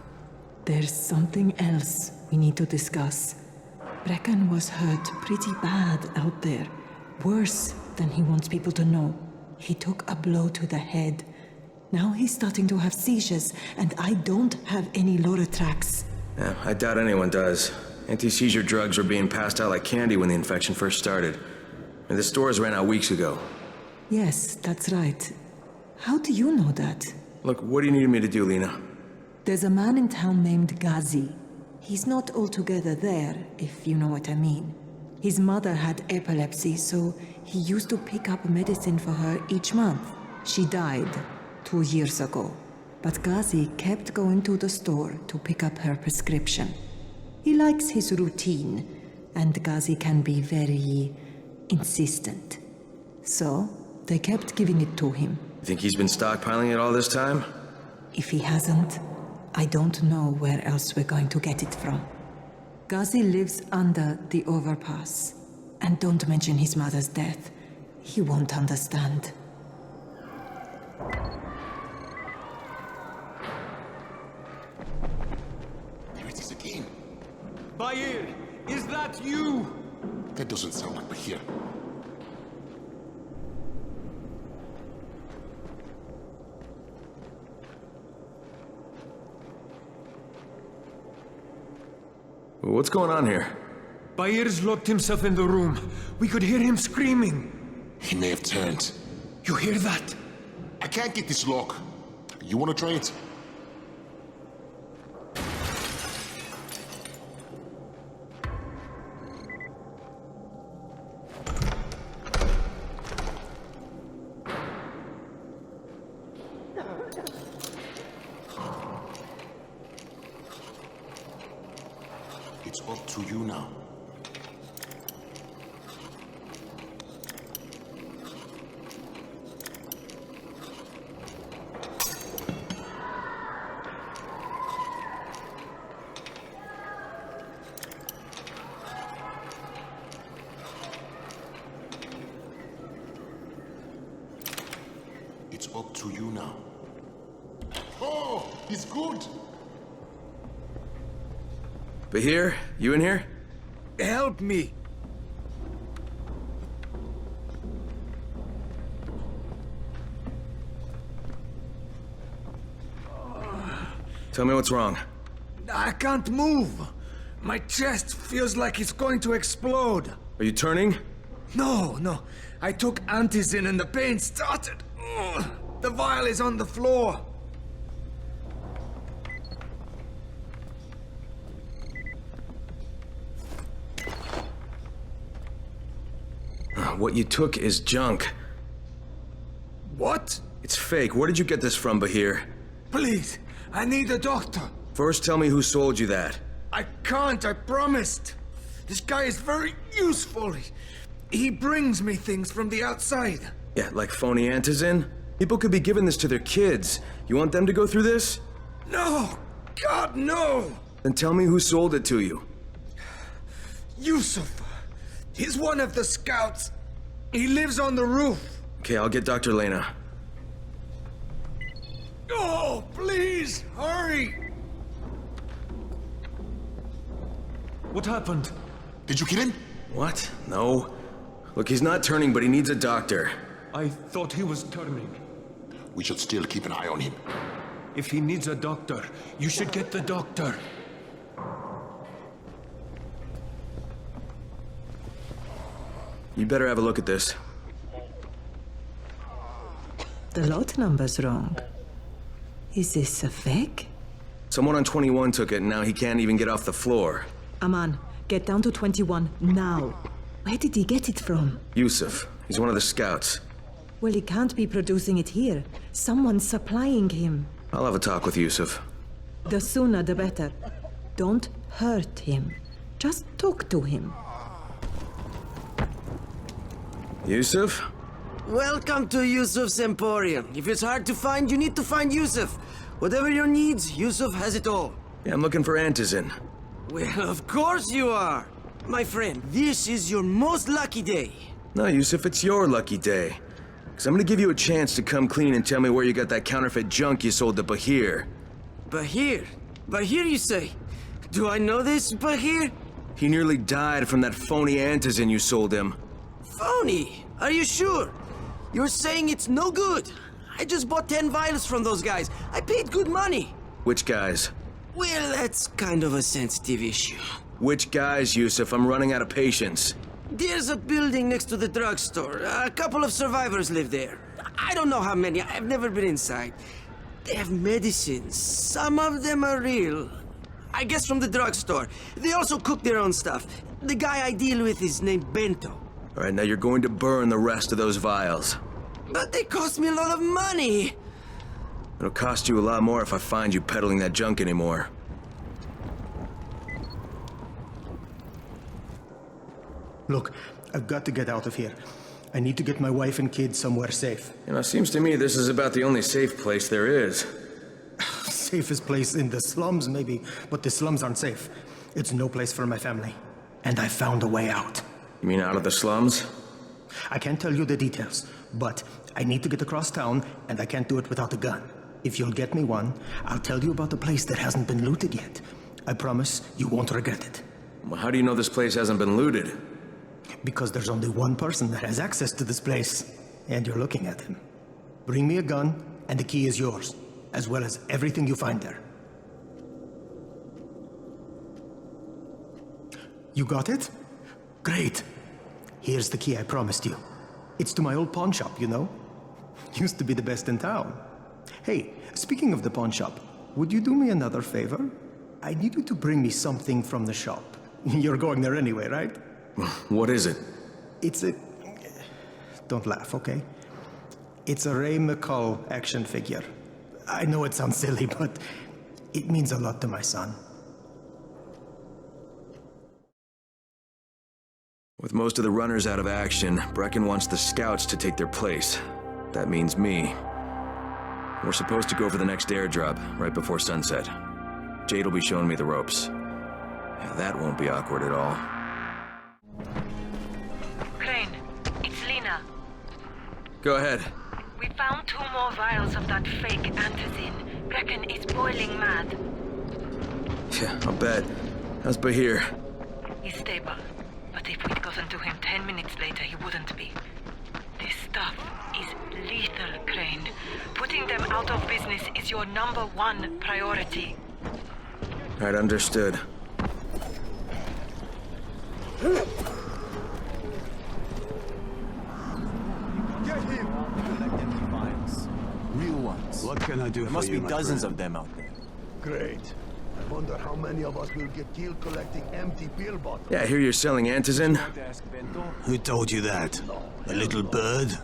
there's something else we need to discuss. Brecken was hurt pretty bad out there. Worse than he wants people to know. He took a blow to the head. Now he's starting to have seizures, and I don't have any Loratrax. Yeah, I doubt anyone does. Anti-seizure drugs were being passed out like candy when the infection first started. And the stores ran out weeks ago. Yes, that's right. How do you know that? Look, what do you need me to do, Lena? There's a man in town named Ghazi. He's not altogether there, if you know what I mean. His mother had epilepsy, so he used to pick up medicine for her each month. She died 2 years ago, but Ghazi kept going to the store to pick up her prescription. He likes his routine, and Ghazi can be very insistent. So, they kept giving it to him. You think he's been stockpiling it all this time? If he hasn't, I don't know where else we're going to get it from. Ghazi lives under the overpass. And don't mention his mother's death. He won't understand. There it is again. Bahir, is that you? That doesn't sound like Bahir. What's going on here? Bahir's locked himself in the room. We could hear him screaming. He may have turned. You hear that? I can't get this lock. You want to try it? It's up to you now. It's up to you now. Oh, he's good. Bahir, you in here? Help me! Tell me what's wrong. I can't move. My chest feels like it's going to explode. Are you turning? No. I took Antizin and the pain started. Ugh. The vial is on the floor. What you took is junk. What? It's fake. Where did you get this from, Bahir? Please, I need a doctor. First, tell me who sold you that. I can't, I promised. This guy is very useful. He brings me things from the outside. Yeah, like phony antizin? People could be giving this to their kids. You want them to go through this? No! God, no! Then tell me who sold it to you. Yusuf. He's one of the scouts. He lives on the roof. Okay, I'll get Dr. Lena. Oh, please, hurry! What happened? Did you kill him? What? No. Look, he's not turning, but he needs a doctor. I thought he was turning. We should still keep an eye on him. If he needs a doctor, you should get the doctor. You better have a look at this. The lot number's wrong. Is this a fake? Someone on 21 took it, and now he can't even get off the floor. Aman, get down to 21 now. Where did he get it from? Yusuf. He's one of the scouts. Well, he can't be producing it here. Someone's supplying him. I'll have a talk with Yusuf. The sooner the better. Don't hurt him. Just talk to him. Yusuf? Welcome to Yusuf's Emporium. If it's hard to find, you need to find Yusuf. Whatever your needs, Yusuf has it all. Yeah, I'm looking for antizin. Well, of course you are. My friend, this is your most lucky day. No, Yusuf, it's your lucky day. Because I'm gonna give you a chance to come clean and tell me where you got that counterfeit junk you sold to Bahir. Bahir? Bahir, you say? Do I know this Bahir? He nearly died from that phony antizin you sold him. Phony? Are you sure? You're saying it's no good? I just bought 10 vials from those guys. I paid good money. Which guys? Well, that's kind of a sensitive issue. Which guys, Yusuf? I'm running out of patience. There's a building next to the drugstore. A couple of survivors live there. I don't know how many. I've never been inside. They have medicines. Some of them are real. I guess from the drugstore. They also cook their own stuff. The guy I deal with is named Bento. All right, now you're going to burn the rest of those vials. But they cost me a lot of money. It'll cost you a lot more if I find you peddling that junk anymore. Look, I've got to get out of here. I need to get my wife and kids somewhere safe. You know, it seems to me this is about the only safe place there is. Safest place in the slums, maybe, but the slums aren't safe. It's no place for my family. And I found a way out. You mean out of the slums? I can't tell you the details, but I need to get across town, and I can't do it without a gun. If you'll get me one, I'll tell you about a place that hasn't been looted yet. I promise you won't regret it. Well, how do you know this place hasn't been looted? Because there's only one person that has access to this place, and you're looking at him. Bring me a gun, and the key is yours, as well as everything you find there. You got it? Great. Here's the key I promised you. It's to my old pawn shop, you know? Used to be the best in town. Hey, speaking of the pawn shop, would you do me another favor? I need you to bring me something from the shop. You're going there anyway, right? What is it? It's a... Don't laugh, okay? It's a Ray McCall action figure. I know it sounds silly, but it means a lot to my son. With most of the runners out of action, Brecken wants the scouts to take their place. That means me. We're supposed to go for the next airdrop, right before sunset. Jade will be showing me the ropes. Yeah, that won't be awkward at all. Crane, it's Lena. Go ahead. We found 2 more vials of that fake antizin. Brecken is boiling mad. Yeah, I'll bet. How's Bahir? He's stable. But if we'd gotten to him 10 minutes later, he wouldn't be. This stuff is lethal, Crane. Putting them out of business is your #1 priority. Right, understood. Get him! Collect empty vials. Real ones. What can I do for you, There must be my dozens friend? of them out there. Great. I wonder how many of us will get killed collecting empty pill bottles. Yeah, I hear you're selling antizin. Who told you that? A little bird?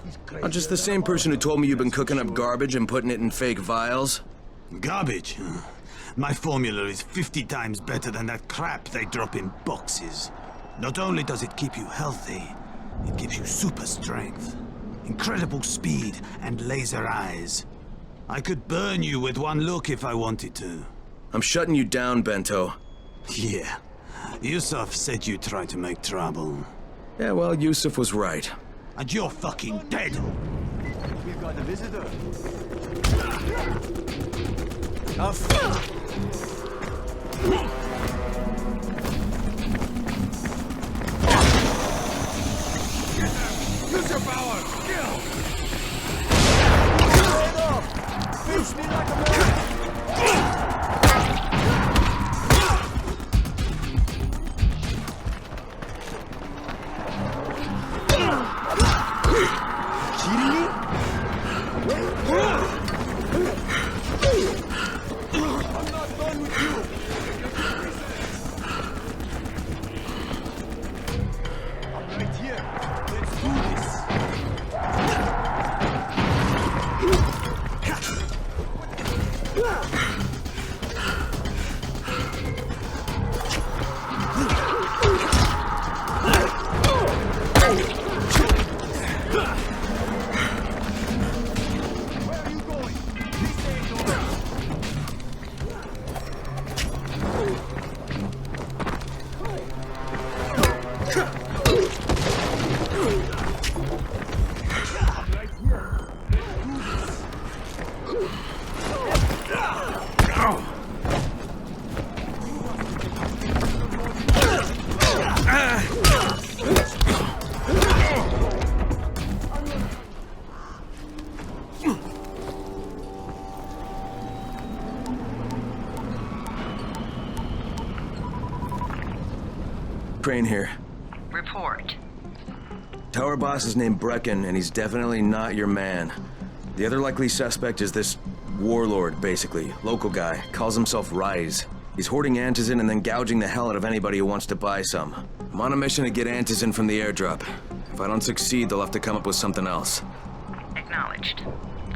I'm just the same person who told me you've been cooking up garbage and putting it in fake vials. Garbage? My formula is 50 times better than that crap they drop in boxes. Not only does it keep you healthy, it gives you super strength, incredible speed, and laser eyes. I could burn you with one look if I wanted to. I'm shutting you down, Bento. Yeah. Yusuf said you tried to make trouble. Yeah, well, Yusuf was right. And you're fucking dead! We've got a visitor. Use your power! Kill! Face me like a man! Cheating me? I'm not done with you! I'm right here. Let's do this. Crane here. Report. Tower boss is named Brecken, and he's definitely not your man. The other likely suspect is this warlord, basically. Local guy. Calls himself Rise. He's hoarding Antizin and then gouging the hell out of anybody who wants to buy some. I'm on a mission to get Antizin from the airdrop. If I don't succeed, they'll have to come up with something else. Acknowledged.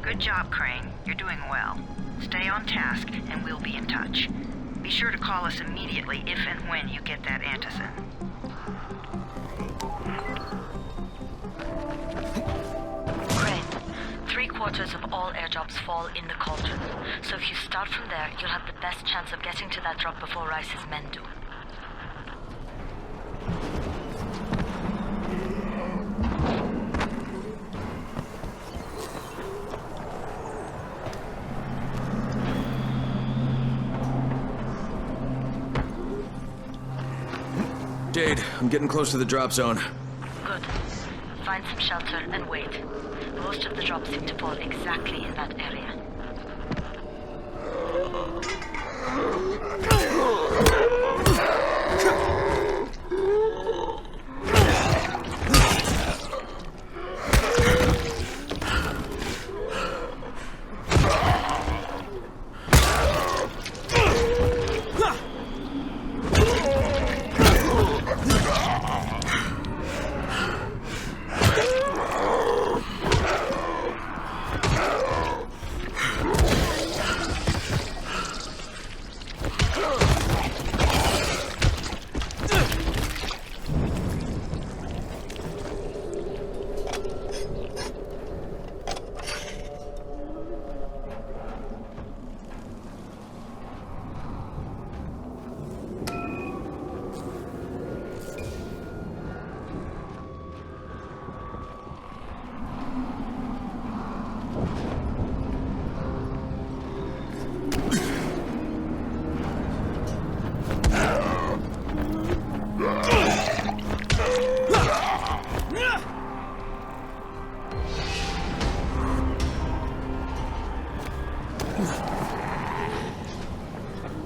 Good job, Crane. You're doing well. Stay on task, and we'll be in touch. Be sure to call us immediately if and when you get that Antizin. Crane, 3/4 of all airdrops fall in the cauldron. So if you start from there, you'll have the best chance of getting to that drop before Rice's men do. Jade, I'm getting close to the drop zone. Good. Find some shelter and wait. Most of the drops seem to fall exactly in that area.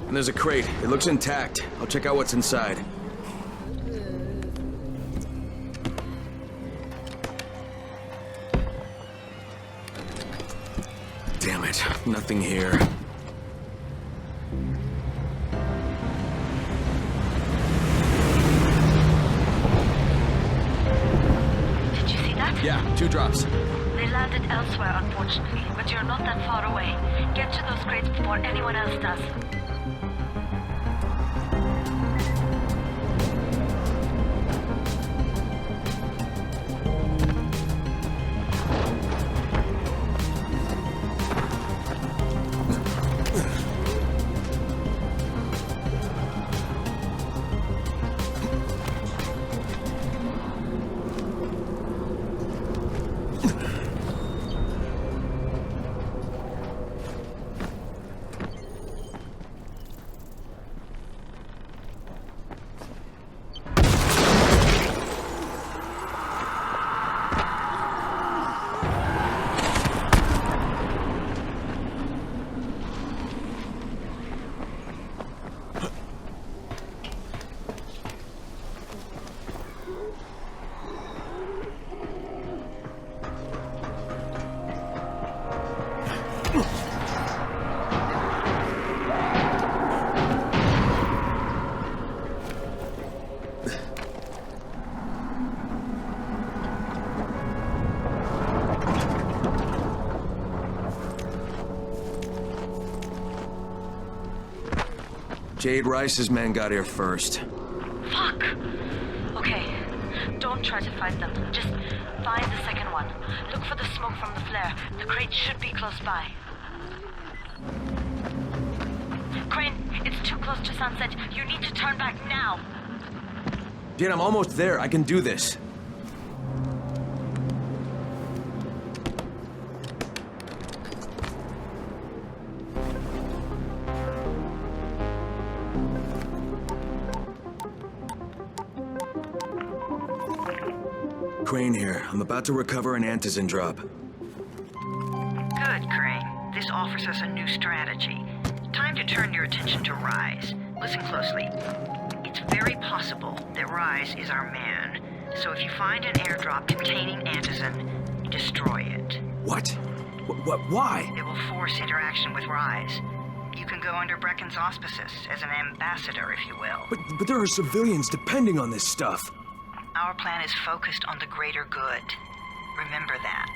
And there's a crate. It looks intact. I'll check out what's inside. Damn it. Nothing here. Did you see that? Yeah, 2 drops. They landed elsewhere, unfortunately, but you're not that far away. Get to those crates before anyone else does. Jade Rice's men got here first. Fuck! Okay, don't try to fight them. Just find the second one. Look for the smoke from the flare. The crate should be close by. Crane, it's too close to sunset. You need to turn back now. Jade, I'm almost there. I can do this. Crane here. I'm about to recover an Antizin drop. Good, Crane. This offers us a new strategy. Time to turn your attention to Rise. Listen closely. It's very possible that Rise is our man. So if you find an airdrop containing Antizin, destroy it. What? Why? It will force interaction with Rise. You can go under Brecken's auspices as an ambassador, if you will. But there are civilians depending on this stuff. Our plan is focused on the greater good. Remember that.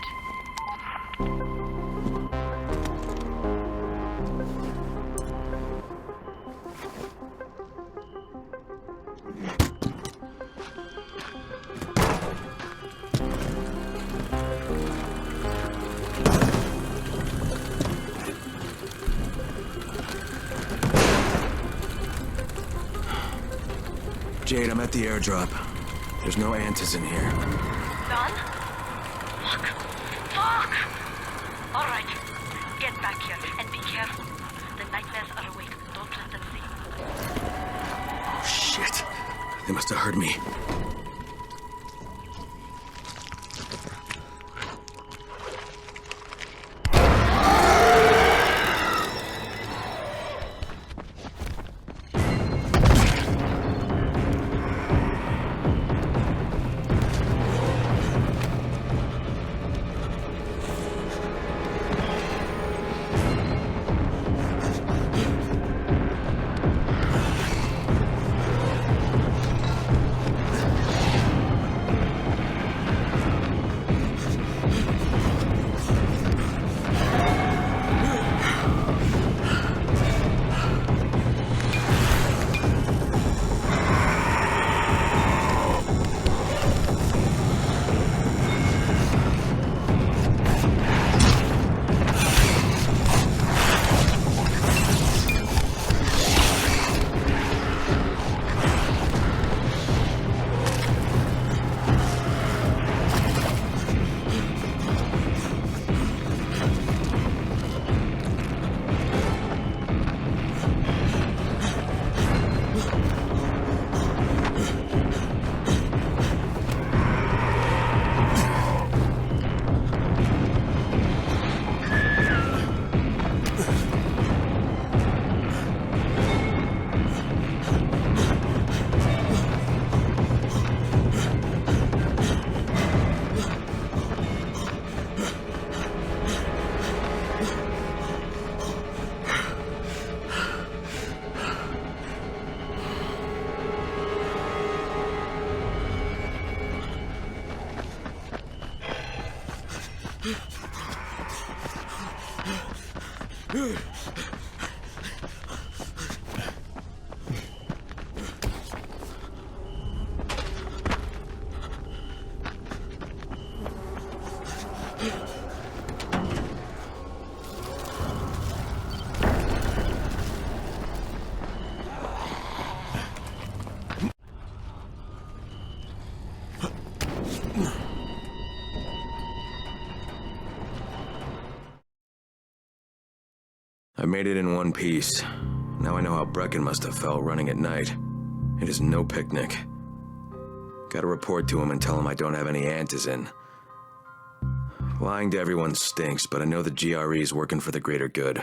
Jade, I'm at the airdrop. There's no Antizin here. Done? Fuck! Fuck! All right, get back here and be careful. The nightmares are awake. Don't let them see. Oh, shit. They must have heard me. I made it in one piece. Now I know how Brecken must have felt running at night. It is no picnic. Gotta report to him and tell him I don't have any antizin. Lying to everyone stinks, but I know the GRE is working for the greater good.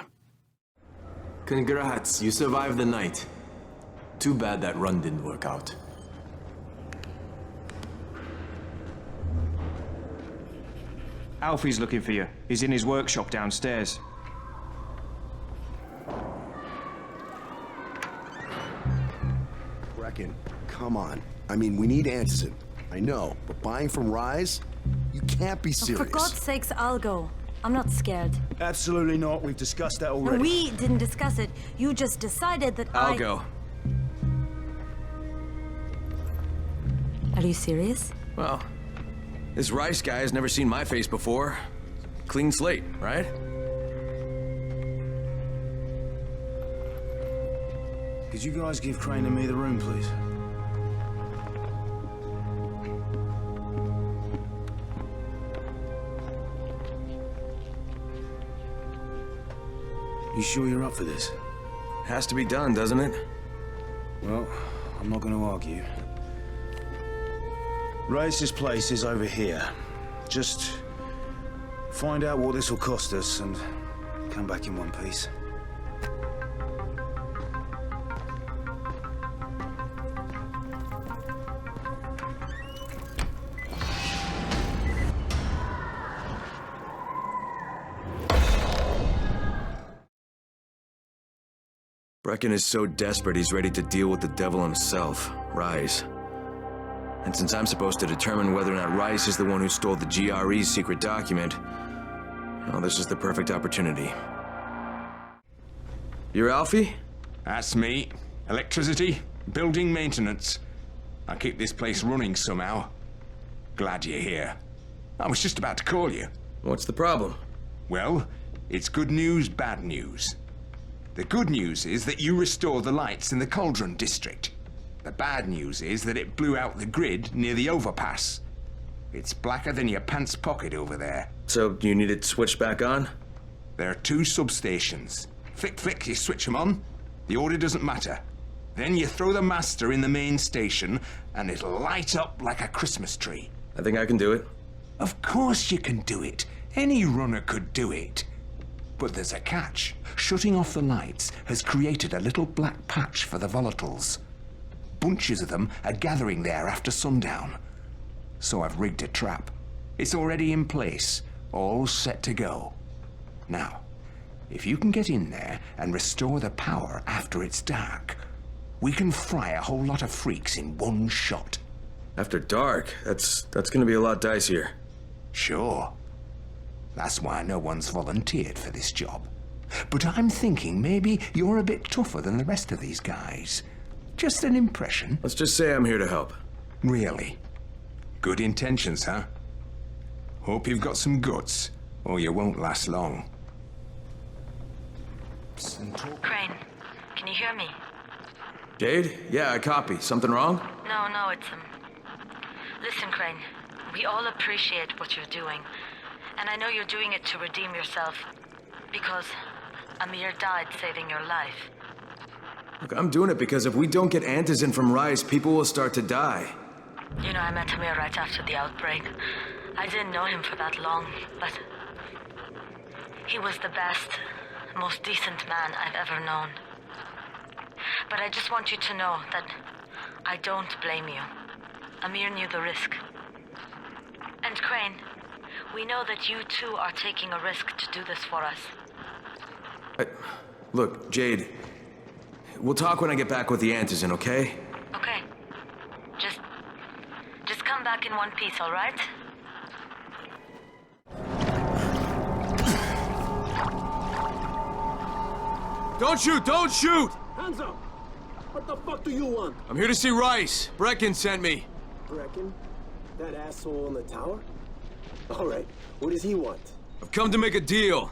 Congrats, you survived the night. Too bad that run didn't work out. Alfie's looking for you. He's in his workshop downstairs. Brecken, come on. I mean, we need antizin. I know, but buying from Rise? You can't be serious. For God's sakes, I'll go. I'm not scared. Absolutely not. We've discussed that already. We didn't discuss it. You just decided that I'll go. Are you serious? Well, this Rice guy has never seen my face before. Clean slate, right? Could you guys give Crane and me the room, please? You sure you're up for this? Has to be done, doesn't it? Well, I'm not going to argue. Race's place is over here. Just find out what this will cost us and come back in one piece. Brecken is so desperate he's ready to deal with the devil himself, Rise. And since I'm supposed to determine whether or not Rice is the one who stole the GRE's secret document, well, this is the perfect opportunity. You're Alfie? That's me. Electricity, building maintenance. I keep this place running somehow. Glad you're here. I was just about to call you. What's the problem? Well, it's good news, bad news. The good news is that you restored the lights in the Cauldron district. The bad news is that it blew out the grid near the overpass. It's blacker than your pants pocket over there. So, you need it switched back on? There are 2 substations. Flick, flick, you switch them on. The order doesn't matter. Then you throw the master in the main station, and it'll light up like a Christmas tree. I think I can do it. Of course you can do it. Any runner could do it. But there's a catch. Shutting off the lights has created a little black patch for the volatiles. Bunches of them are gathering there after sundown. So I've rigged a trap. It's already in place, all set to go. Now, if you can get in there and restore the power after it's dark, we can fry a whole lot of freaks in one shot. After dark? That's gonna be a lot dicier. Sure. That's why no one's volunteered for this job. But I'm thinking maybe you're a bit tougher than the rest of these guys. Just an impression. Let's just say I'm here to help. Really? Good intentions, huh? Hope you've got some guts, or you won't last long. Crane, can you hear me? Jade? Yeah, I copy. Something wrong? No, it's Listen, Crane, we all appreciate what you're doing. And I know you're doing it to redeem yourself. Because Amir died saving your life. Look, I'm doing it because if we don't get antizin from Rise, people will start to die. You know, I met Amir right after the outbreak. I didn't know him for that long, but he was the best, most decent man I've ever known. But I just want you to know that I don't blame you. Amir knew the risk. And Crane, we know that you too are taking a risk to do this for us. Look, Jade, we'll talk when I get back with the antizin, okay? Okay. Just come back in one piece, all right? Don't shoot! Don't shoot! Hands up! What the fuck do you want? I'm here to see Rice. Brecken sent me. Brecken? That asshole in the tower? Alright, what does he want? I've come to make a deal.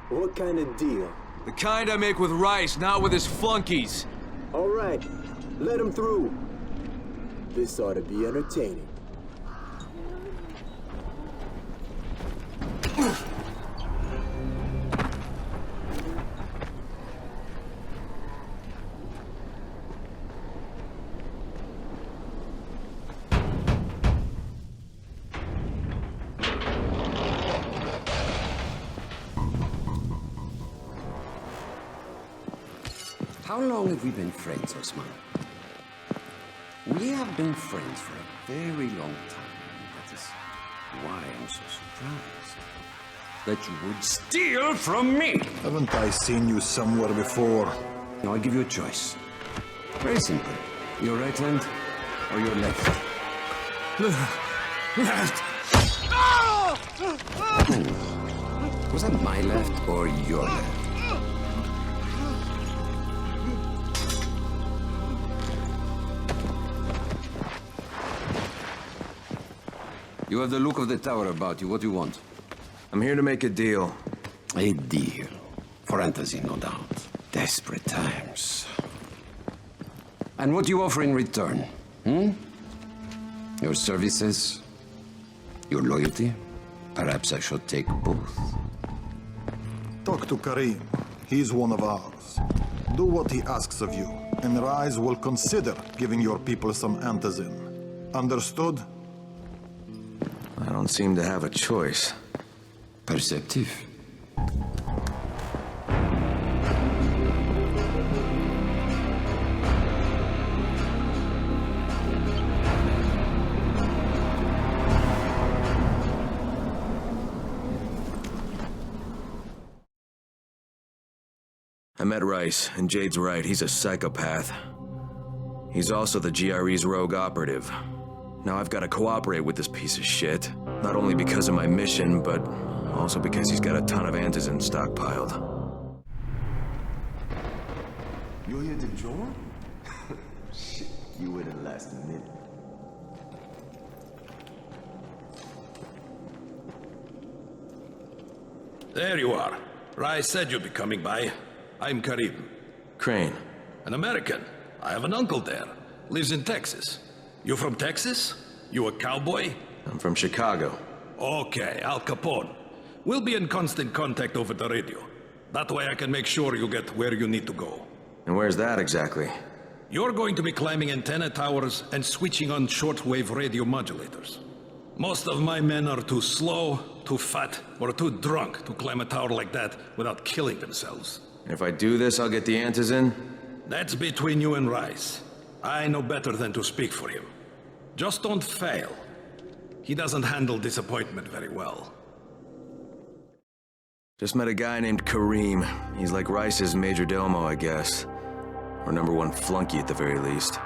What kind of deal? The kind I make with Rice, not with his flunkies. Alright, let him through. This ought to be entertaining. How long have we been friends, Osman? We have been friends for a very long time. That is why I'm so surprised that you would steal from me. Haven't I seen you somewhere before? Now I give you a choice. Very simple. Your right hand or your left? Left. Was that my left or your left? You have the look of the tower about you. What do you want? I'm here to make a deal. A deal. For Antizin, no doubt. Desperate times. And what do you offer in return? Your services? Your loyalty? Perhaps I should take both. Talk to Karim. He's one of ours. Do what he asks of you, and Rise will consider giving your people some Antizin. Understood? I don't seem to have a choice. Perceptive. I met Rice, and Jade's right, he's a psychopath. He's also the GRE's rogue operative. Now I've got to cooperate with this piece of shit, not only because of my mission, but also because he's got a ton of Antizin stockpiled. You're here to join? Shit, you were the last minute. There you are. Rice said you'd be coming by. I'm Karim. Crane. An American. I have an uncle there. Lives in Texas. You from Texas? You a cowboy? I'm from Chicago. Okay, Al Capone. We'll be in constant contact over the radio. That way I can make sure you get where you need to go. And where's that exactly? You're going to be climbing antenna towers and switching on shortwave radio modulators. Most of my men are too slow, too fat, or too drunk to climb a tower like that without killing themselves. If I do this, I'll get the Antizin? That's between you and Rice. I know better than to speak for him. Just don't fail. He doesn't handle disappointment very well. Just met a guy named Karim. He's like Rice's major domo, I guess. Or #1 flunky at the very least.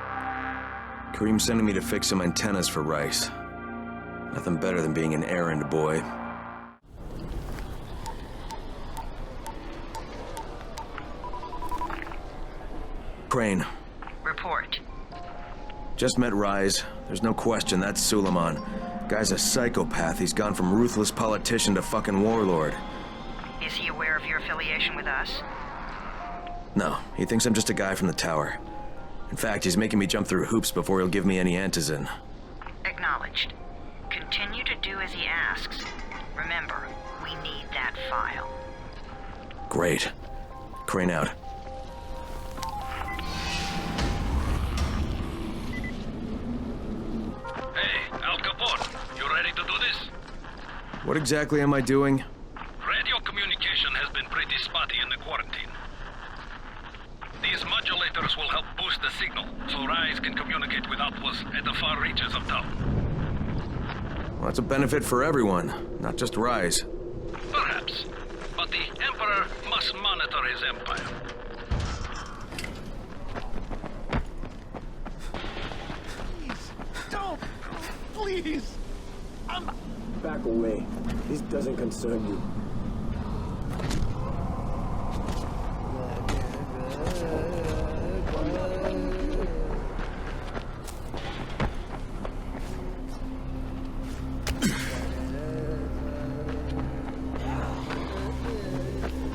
Karim's sending me to fix some antennas for Rice. Nothing better than being an errand boy. Crane. Report. Just met Rise. There's no question that's Suleiman. Guy's a psychopath. He's gone from ruthless politician to fucking warlord. Is he aware of your affiliation with us? No, he thinks I'm just a guy from the tower. In fact, he's making me jump through hoops before he'll give me any Antizin. Acknowledged. Continue to do as he asks. Remember, we need that file. Great. Crane out. Al Capone, you ready to do this? What exactly am I doing? Radio communication has been pretty spotty in the quarantine. These modulators will help boost the signal, so Rise can communicate with outposts at the far reaches of town. Well, that's a benefit for everyone, not just Rise. Perhaps. But the Emperor must monitor his empire. Don't! Please! Back away. This doesn't concern you.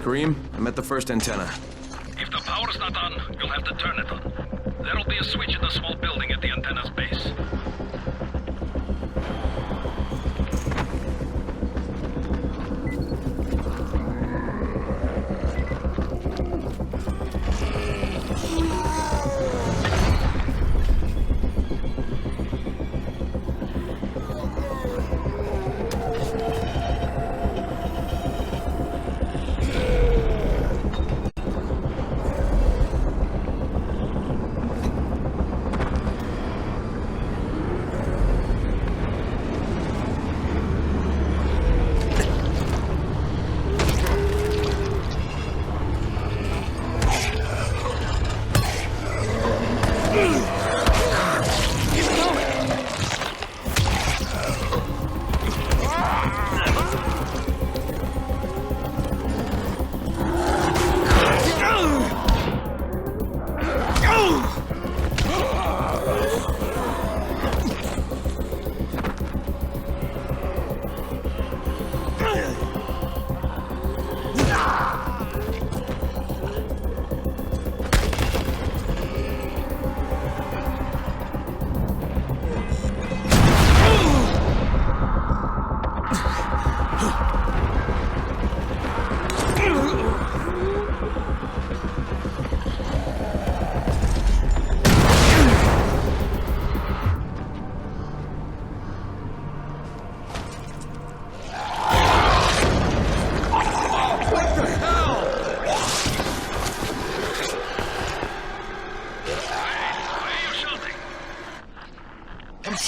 Karim, I'm at the first antenna. If the power's not on, you'll have to turn it on. There'll be a switch in the small building at the antenna's base.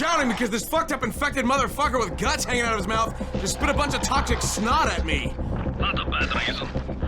shouting because this fucked up infected motherfucker with guts hanging out of his mouth just spit a bunch of toxic snot at me. Not a bad reason.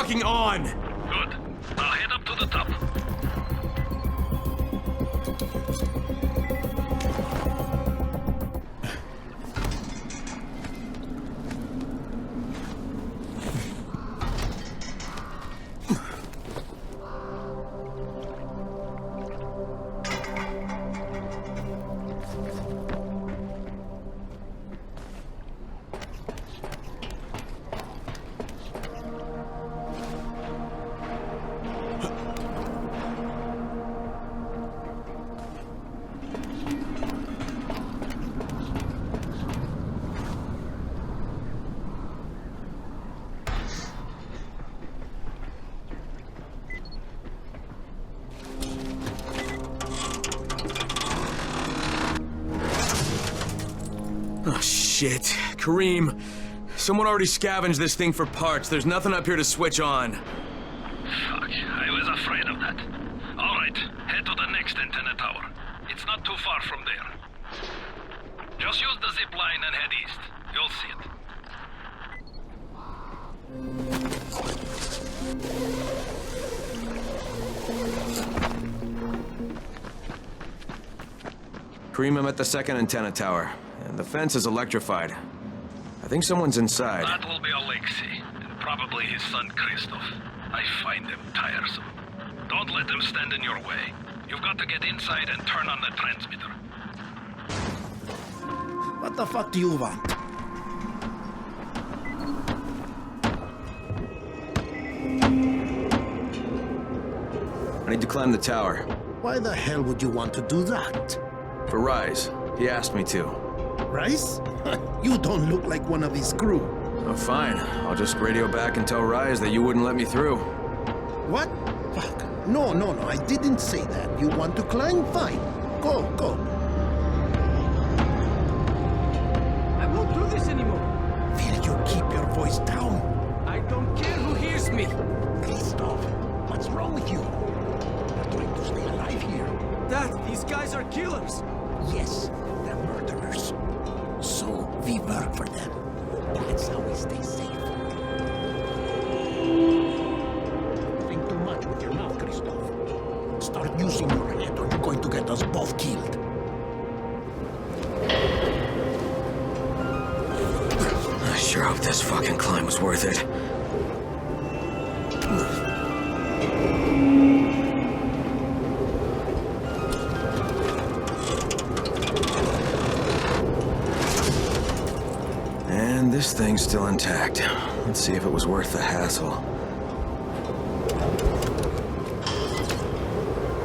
fucking on! Good. I'll head up to the top. Oh, shit. Kareem, someone already scavenged this thing for parts. There's nothing up here to switch on. Fuck, I was afraid of that. All right, head to the next antenna tower. It's not too far from there. Just use the zip line and head east. You'll see it. Kareem, I'm at the second antenna tower, and the fence is electrified. I think someone's inside. That will be Alexei, and probably his son Christoph. I find them tiresome. Don't let them stand in your way. You've got to get inside and turn on the transmitter. What the fuck do you want? I need to climb the tower. Why the hell would you want to do that? For Rise. He asked me to. Rice? You don't look like one of his crew. Oh, fine. I'll just radio back and tell Rise that you wouldn't let me through. What? Fuck. No, I didn't say that. You want to climb? Fine. Go. I won't do this anymore. Will you keep your voice down? I don't care who hears me. Christoph, what's wrong with you? You're trying to stay alive here. Dad, these guys are killers. Yes, they're murderers. So we work for them. That's how we stay safe. Think too much with your mouth, Christoph. Start using your head or you're going to get us both killed. I sure hope this fucking climb was worth it. And this thing's still intact. Let's see if it was worth the hassle.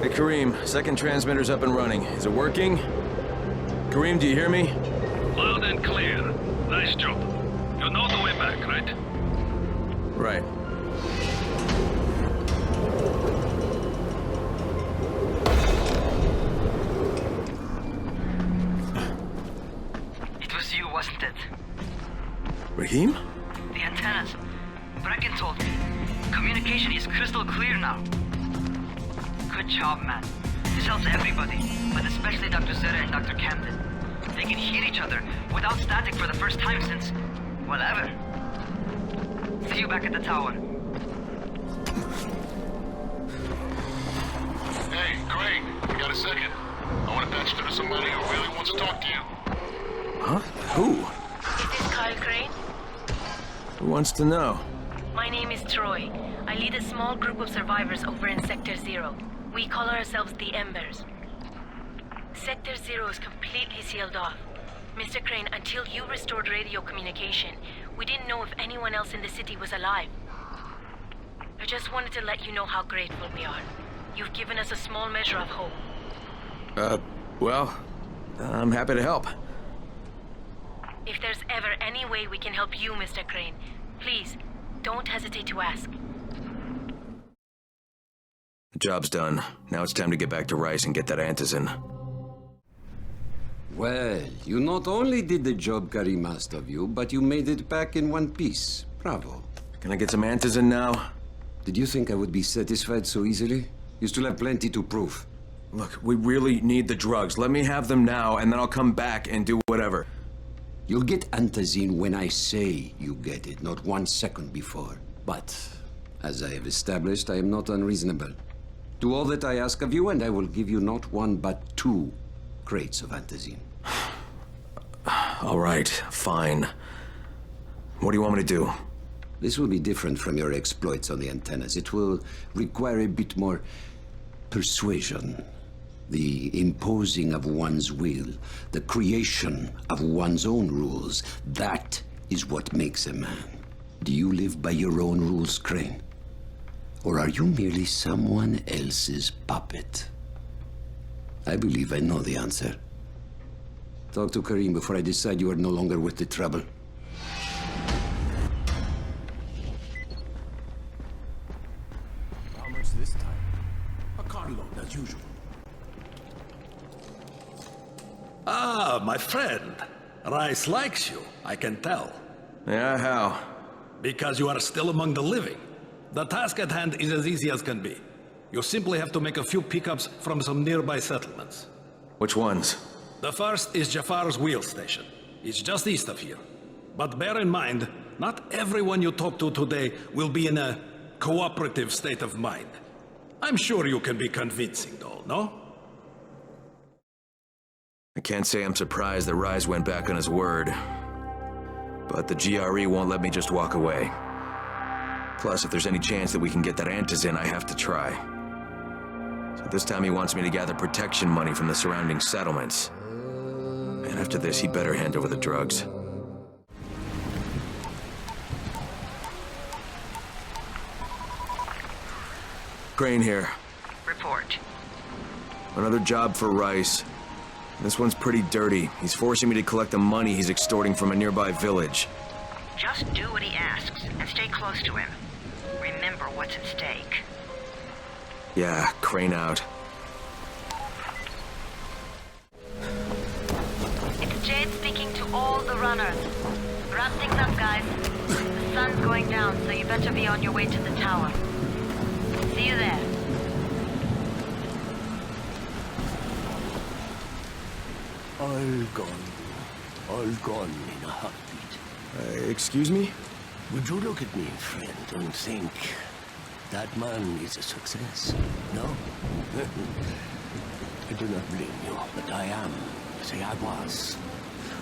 Hey, Kareem, second transmitter's up and running. Is it working? Kareem, do you hear me? Loud and clear. Nice job. You know the way back, right? Right. It was you, wasn't it? Rahim? The antennas. Brecken told me. Communication is crystal clear now. Good job, man. This helps everybody, but especially Dr. Zeta and Dr. Camden. They can hear each other without static for the first time since, well, ever. See you back at the tower. Hey, Crane, you got a second? I want to patch through to somebody who really wants to talk to you. Huh? Who? Is this Kyle Crane? Who wants to know? My name is Troy. I lead a small group of survivors over in Sector Zero. We call ourselves the Embers. Sector Zero is completely sealed off. Mr. Crane, until you restored radio communication, we didn't know if anyone else in the city was alive. I just wanted to let you know how grateful we are. You've given us a small measure of hope. Well, I'm happy to help. If there's ever any way we can help you, Mr. Crane, please, don't hesitate to ask. The job's done. Now it's time to get back to Rice and get that antizin. Well, you not only did the job Karim asked of you, but you made it back in one piece. Bravo. Can I get some antizin now? Did you think I would be satisfied so easily? You still have plenty to prove. Look, we really need the drugs. Let me have them now, and then I'll come back and do whatever. You'll get antizin when I say you get it, not 1 second before. But, as I have established, I am not unreasonable. Do all that I ask of you, and I will give you not 1, but 2 crates of antizin. All right, fine. What do you want me to do? This will be different from your exploits on the antennas. It will require a bit more persuasion. The imposing of one's will, the creation of one's own rules. That is what makes a man. Do you live by your own rules, Crane? Or are you merely someone else's puppet? I believe I know the answer. Talk to Karim before I decide you are no longer worth the trouble. How much this time? A carload, as usual. Ah, my friend. Rice likes you, I can tell. Yeah, how? Because you are still among the living. The task at hand is as easy as can be. You simply have to make a few pickups from some nearby settlements. Which ones? The first is Jafar's wheel station. It's just east of here. But bear in mind, not everyone you talk to today will be in a cooperative state of mind. I'm sure you can be convincing, though, no? I can't say I'm surprised that Rise went back on his word. But the GRE won't let me just walk away. Plus, if there's any chance that we can get that antizin, I have to try. So this time he wants me to gather protection money from the surrounding settlements. And after this, he better hand over the drugs. Crane here. Report. Another job for Rice. This one's pretty dirty. He's forcing me to collect the money he's extorting from a nearby village. Just do what he asks, and stay close to him. Remember what's at stake. Yeah, Crane out. It's Jade speaking to all the runners. Wrap things up, guys. The sun's going down, so you better be on your way to the tower. See you there. All gone in a heartbeat. Excuse me? Would you look at me, friend, and think that man is a success? No? I do not blame you, but I am, say I was.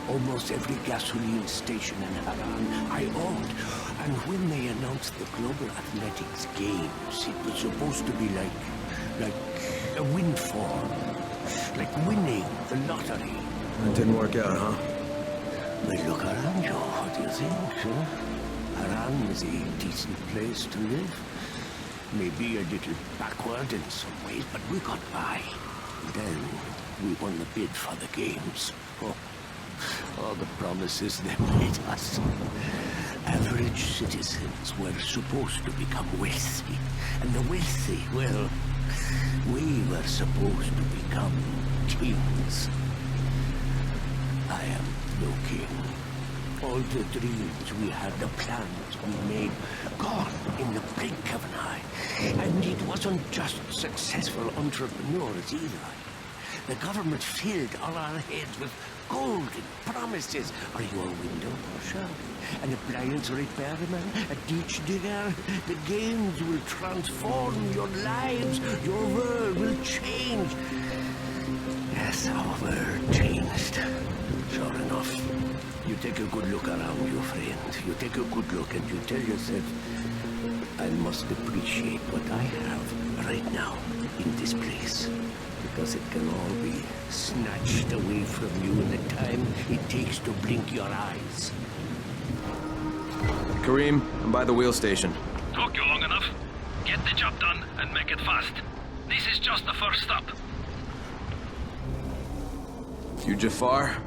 Almost every gasoline station in Haran I owned. And when they announced the Global Athletics Games, it was supposed to be like a windfall. Like winning the lottery. That didn't work out, huh? But look around you, what do you think, huh? Haran is a decent place to live. Maybe a little backward in some ways, but we got by. Then we won the bid for the games. Oh, all the promises they made us. Average citizens were supposed to become wealthy. And the wealthy, well, we were supposed to become kings. I am no king. All the dreams we had, the plans we made, gone in the blink of an eye. And it wasn't just successful entrepreneurs either. The government filled all our heads with golden promises. Are you a window washer? An appliance repairman? A ditch digger? The games will transform your lives. Your world will change. Yes, our world changed. Sure enough. You take a good look around you, friend. You take a good look and you tell yourself, I must appreciate what I have right now in this place. Because it can all be snatched away from you in the time it takes to blink your eyes. Kareem, I'm by the wheel station. Took you long enough. Get the job done and make it fast. This is just the first stop. You Jafar?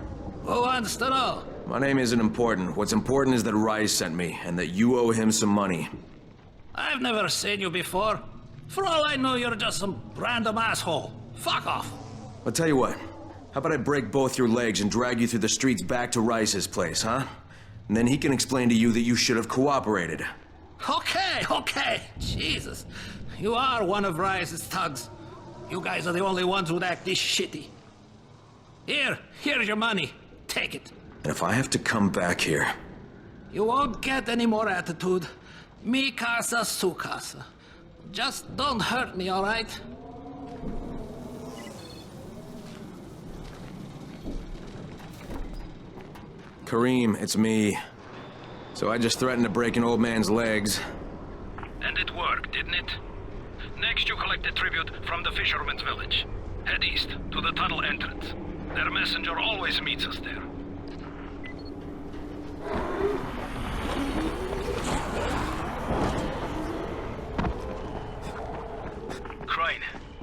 Who wants to know? My name isn't important. What's important is that Rise sent me, and that you owe him some money. I've never seen you before. For all I know, you're just some random asshole. Fuck off. I'll tell you what. How about I break both your legs and drag you through the streets back to Rice's place, huh? And then he can explain to you that you should have cooperated. Okay. Jesus. You are one of Rice's thugs. You guys are the only ones who'd act this shitty. Here's your money. Take it. And if I have to come back here... You won't get any more attitude. Mi casa, su casa. Just don't hurt me, all right? Kareem, it's me. So I just threatened to break an old man's legs. And it worked, didn't it? Next you collect a tribute from the fisherman's village. Head east to the tunnel entrance. Their messenger always meets us there. Crane,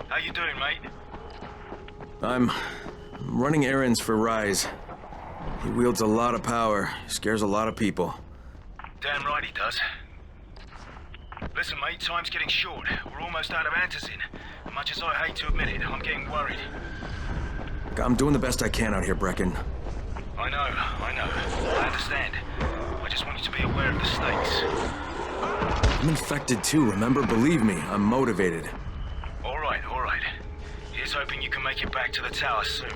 how you doing, mate? I'm running errands for Rise. He wields a lot of power, scares a lot of people. Damn right he does. Listen, mate, time's getting short. We're almost out of Antizin. And much as I hate to admit it, I'm getting worried. I'm doing the best I can out here, Brecken. I know. I understand. I just want you to be aware of the stakes. I'm infected too, remember? Believe me, I'm motivated. All right. Here's hoping you can make it back to the tower soon.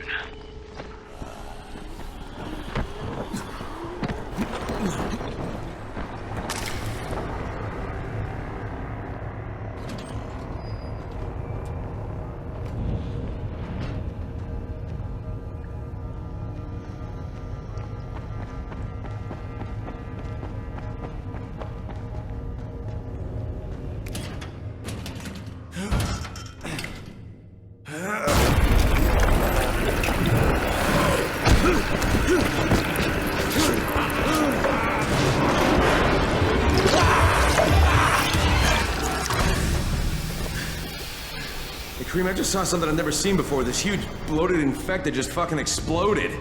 Kareem, I just saw something I've never seen before. This huge, bloated infected just fucking exploded.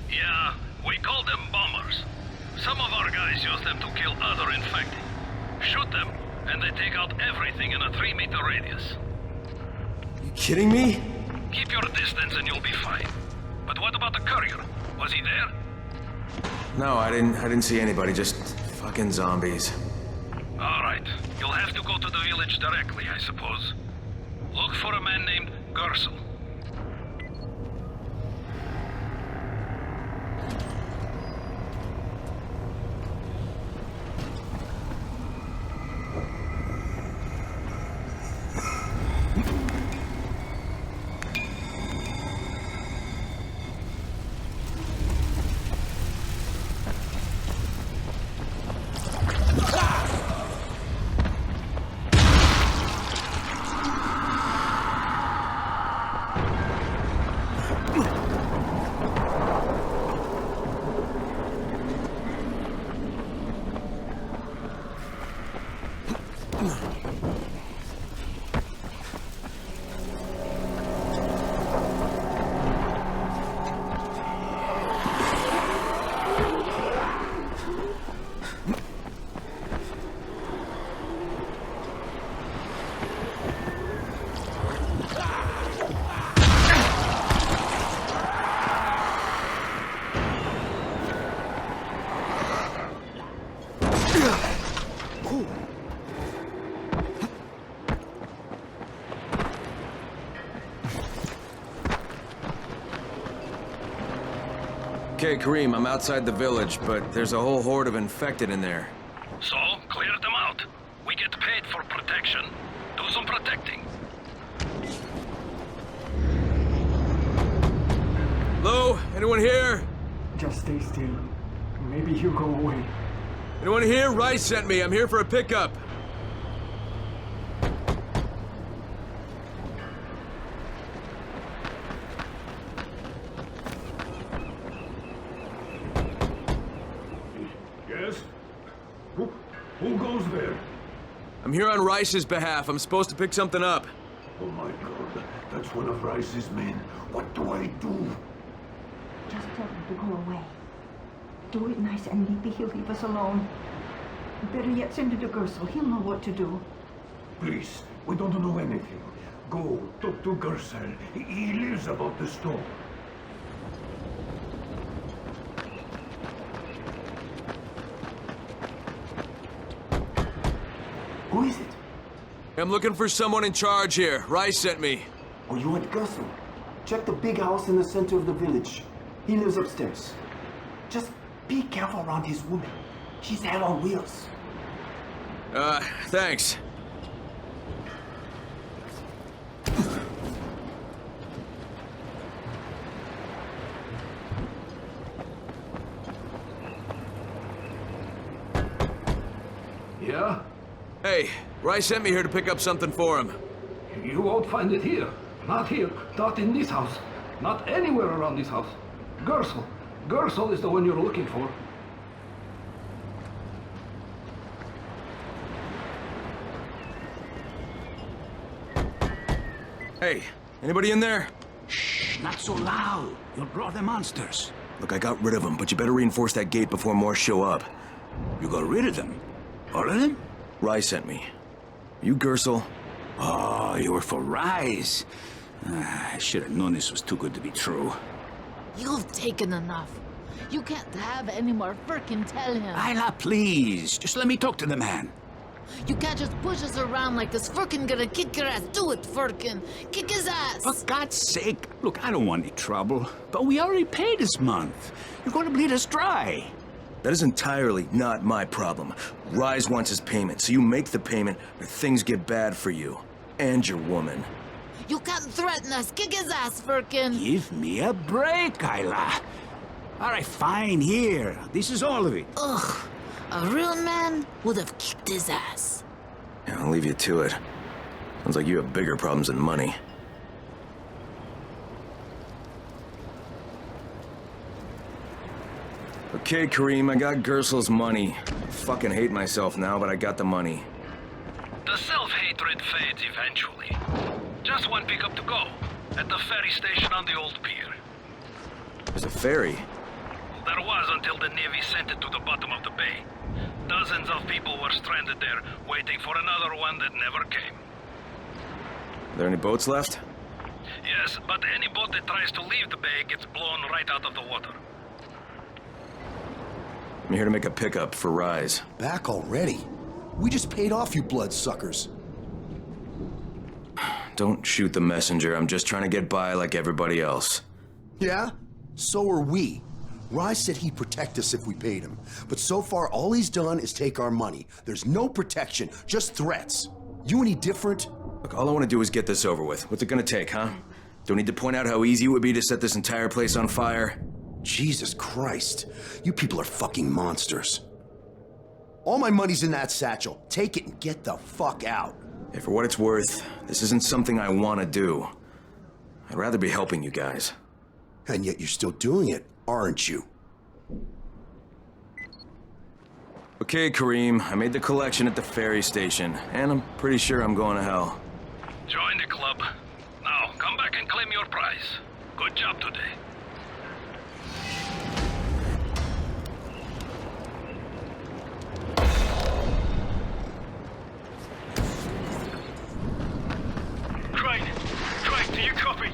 Yeah, we call them bombers. Some of our guys use them to kill other infected. Shoot them, and they take out everything in a 3-meter radius. You kidding me? Keep your distance and you'll be fine. But what about the courier? Was he there? No, I didn't see anybody, just fucking zombies. All right. You'll have to go to the village directly, I suppose. Look for a man named Gersel. Okay, Kareem, I'm outside the village, but there's a whole horde of infected in there. So, clear them out. We get paid for protection. Do some protecting. Hello? Anyone here? Just stay still. Maybe he'll go away. Anyone here? Rice sent me. I'm here for a pickup. Yes? Who goes there? I'm here on Rice's behalf. I'm supposed to pick something up. Oh my god, that's one of Rice's men. What do I do? Just tell him to go away. Do it nice and maybe he'll leave us alone. Better yet, send it to Gersel. He'll know what to do. Please, we don't know anything. Go, talk to Gersel. He lives above the store. Who is it? I'm looking for someone in charge here. Rice sent me. Are you at Gersel? Check the big house in the center of the village. He lives upstairs. Just be careful around his woman. She's hell on wheels. Thanks. Yeah? Hey, Rice sent me here to pick up something for him. You won't find it here. Not here. Not in this house. Not anywhere around this house. Gersel. Gersel is the one you're looking for. Hey, anybody in there? Shh, not so loud. You'll draw the monsters. Look, I got rid of them, but you better reinforce that gate before more show up. You got rid of them? All of them? Rice sent me. You Gersel? Oh, you were for Rice. I should have known this was too good to be true. You've taken enough. You can't have any more. Frickin' tell him. Isla, please. Just let me talk to the man. You can't just push us around like this. Frickin' gonna kick your ass. Do it, Frickin'. Kick his ass. For God's sake. Look, I don't want any trouble. But we already paid this month. You're going to bleed us dry. That is entirely not my problem. Rise wants his payment, so you make the payment or things get bad for you. And your woman. You can't threaten us. Kick his ass, Frickin'. Give me a break, Isla. All right, fine, here. This is all of it. Ugh. A real man would have kicked his ass. Yeah, I'll leave you to it. Sounds like you have bigger problems than money. Okay, Kareem, I got Gersel's money. I fucking hate myself now, but I got the money. The self-hatred fades eventually. Just one pickup to go. At the ferry station on the old pier. There's a ferry? There was until the Navy sent it to the bottom of the bay. Dozens of people were stranded there, waiting for another one that never came. Are there any boats left? Yes, but any boat that tries to leave the bay gets blown right out of the water. I'm here to make a pickup for Rise. Back already? We just paid off you bloodsuckers. Don't shoot the messenger. I'm just trying to get by like everybody else. Yeah? So are we. Rise said he'd protect us if we paid him. But so far, all he's done is take our money. There's no protection, just threats. You any different? Look, all I want to do is get this over with. What's it gonna take, huh? Do I need to point out how easy it would be to set this entire place on fire? Jesus Christ. You people are fucking monsters. All my money's in that satchel. Take it and get the fuck out. Hey, for what it's worth, this isn't something I want to do. I'd rather be helping you guys. And yet you're still doing it, aren't you? Okay, Kareem, I made the collection at the ferry station, and I'm pretty sure I'm going to hell. Join the club. Now, come back and claim your prize. Good job today. Crane, do you copy?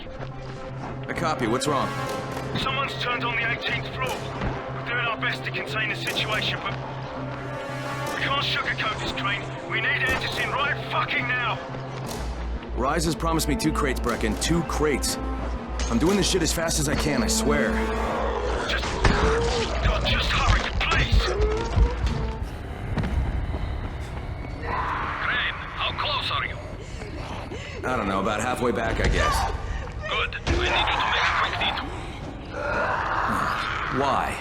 I copy. What's wrong? Someone's turned on the 18th floor. We're doing our best to contain the situation, but we can't sugarcoat this, Crane. We need Anderson right fucking now. Rise has promised me 2 crates, Brecken. 2 crates. I'm doing this shit as fast as I can, I swear. Just hurry, please. Crane, how close are you? I don't know, about halfway back, I guess. Good. I need you to make a quick detour. Why?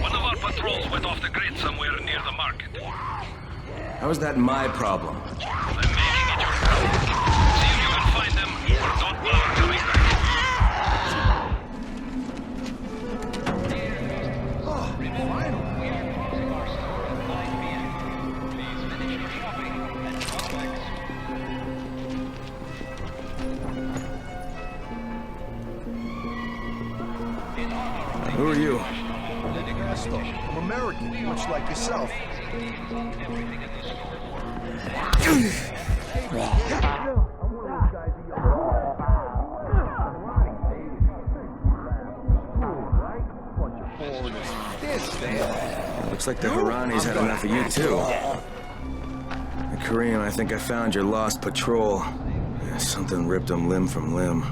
One of our patrols went off the grid somewhere near the market. How is that my problem? I'm making it your problem. See if you can find them, or don't bother coming back. Who are you? I'm American, much like yourself. Looks like the Haranis had enough of you, too. Kareem, I think I found your lost patrol. Something ripped them limb from limb.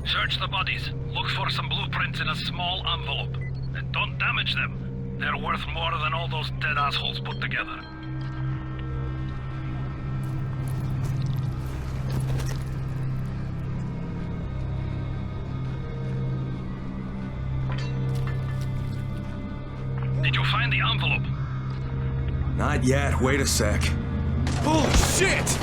Search the bodies. Look for some blueprints in a small envelope. And don't damage them. They're worth more than all those dead assholes put together. Did you find the envelope? Not yet. Wait a sec. Bullshit!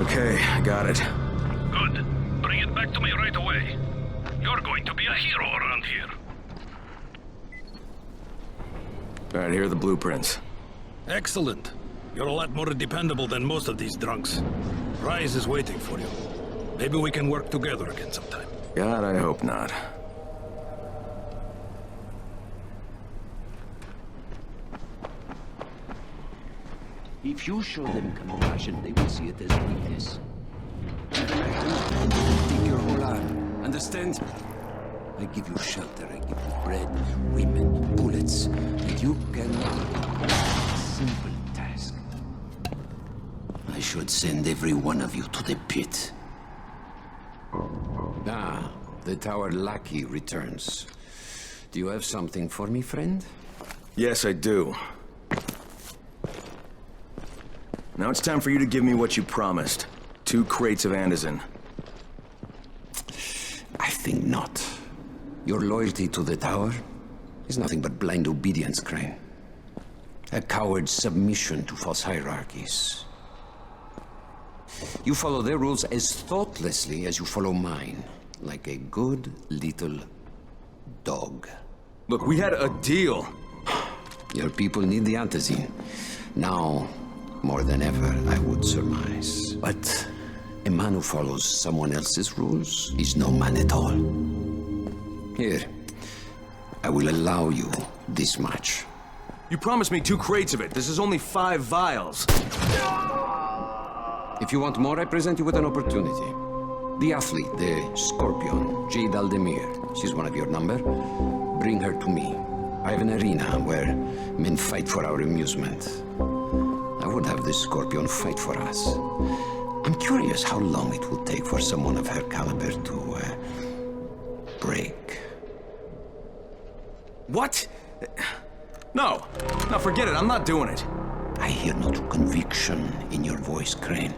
Okay, got it. Good. Bring it back to me right away. You're going to be a hero around here. All right, here are the blueprints. Excellent. You're a lot more dependable than most of these drunks. Rise is waiting for you. Maybe we can work together again sometime. God, I hope not. If you show them compassion, they will see it as weakness. Take your whole arm. Understand? I give you shelter, I give you bread, women, bullets, and you can... Simple task. I should send every one of you to the pit. Ah, the tower lackey returns. Do you have something for me, friend? Yes, I do. Now it's time for you to give me what you promised. 2 crates of Anderson. I think not. Your loyalty to the tower is nothing but blind obedience, Crane. A coward's submission to false hierarchies. You follow their rules as thoughtlessly as you follow mine, like a good little dog. Look, we had a deal. Your people need the antizin. Now, more than ever, I would surmise. But a man who follows someone else's rules is no man at all. Here, I will allow you this much. You promised me 2 crates of it. This is only 5 vials. If you want more, I present you with an opportunity. The athlete, the Scorpion, Jade Aldemir. She's one of your number. Bring her to me. I have an arena where men fight for our amusement. I would have the Scorpion fight for us. I'm curious how long it will take for someone of her caliber to, break. What? No. No, forget it. I'm not doing it. I hear no true conviction in your voice, Crane.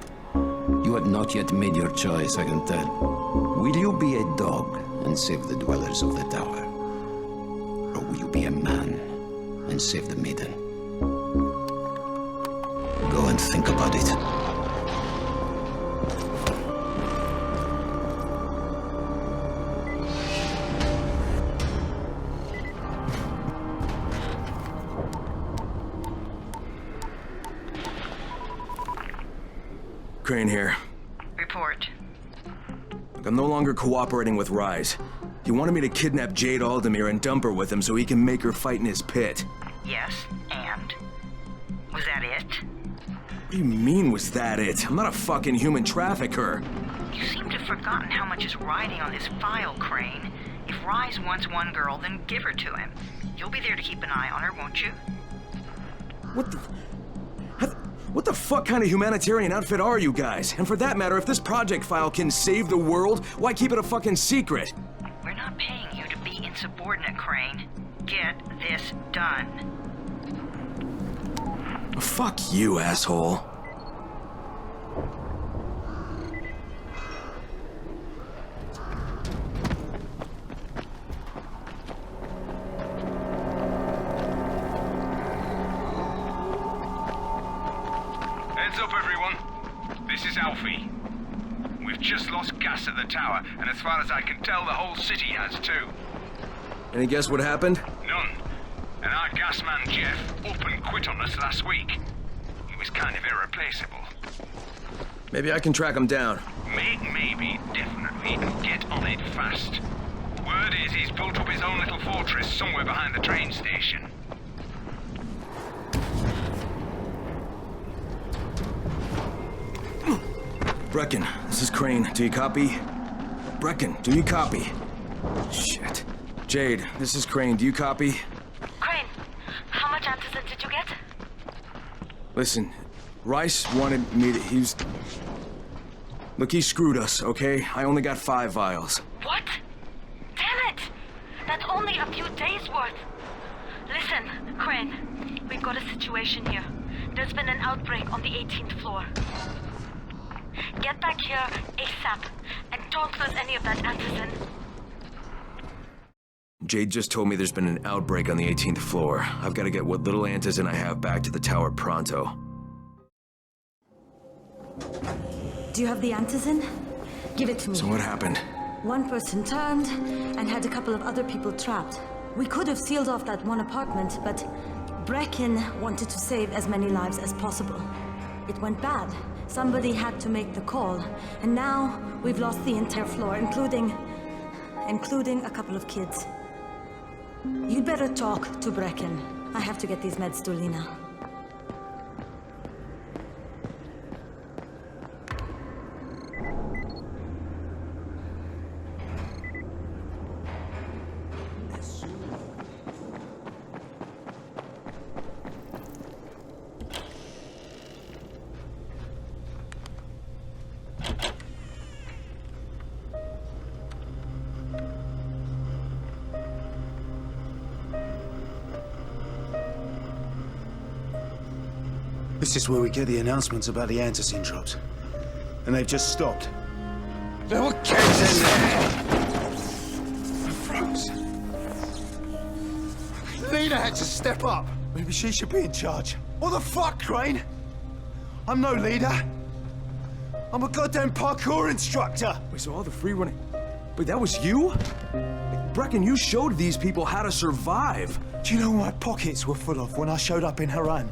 You have not yet made your choice, I can tell. Will you be a dog and save the dwellers of the tower? Or will you be a man and save the maiden? Go and think about it. Crane here. Report. Look, I'm no longer cooperating with Rise. He wanted me to kidnap Jade Aldemir and dump her with him so he can make her fight in his pit. Yes, and? Was that it? What do you mean, was that it? I'm not a fucking human trafficker. You seem to have forgotten how much is riding on this file, Crane. If Rise wants one girl, then give her to him. You'll be there to keep an eye on her, won't you? What the fuck kind of humanitarian outfit are you guys? And for that matter, if this project file can save the world, why keep it a fucking secret? We're not paying you to be insubordinate, Crane. Get this done. Fuck you, asshole. Heads up, everyone. This is Alfie. We've just lost gas at the tower, and as far as I can tell, the whole city has too. Any guess what happened? None. And our gas man, Jeff, up and quit on us last week. He was kind of irreplaceable. Maybe I can track him down. Maybe, definitely, and get on it fast. Word is he's built up his own little fortress somewhere behind the train station. Brecken, this is Crane. Do you copy? Brecken, do you copy? Shit. Jade, this is Crane. Do you copy? Crane, how much antizin did you get? Listen, Rice wanted me to... Look, he screwed us, okay? I only got 5 vials. What? Damn it! That's only a few days' worth. Listen, Crane, we've got a situation here. There's been an outbreak on the 18th floor. Get back here ASAP, and don't lose any of that antizin. Jade just told me there's been an outbreak on the 18th floor. I've got to get what little antizin I have back to the tower pronto. Do you have the antizin? Give it to me. So what happened? One person turned and had a couple of other people trapped. We could have sealed off that one apartment, but Brecken wanted to save as many lives as possible. It went bad. Somebody had to make the call, and now we've lost the entire floor, including a couple of kids. You'd better talk to Brecken. I have to get these meds to Lena. This is where we get the announcements about the antizin drops. And they've just stopped. There were kids in there! I froze. Lena had to step up. Maybe she should be in charge. What the fuck, Crane? I'm no leader. I'm a goddamn parkour instructor. Wait, so all the free running... Wait, that was you? Brecken, you showed these people how to survive. Do you know what my pockets were full of when I showed up in Haran?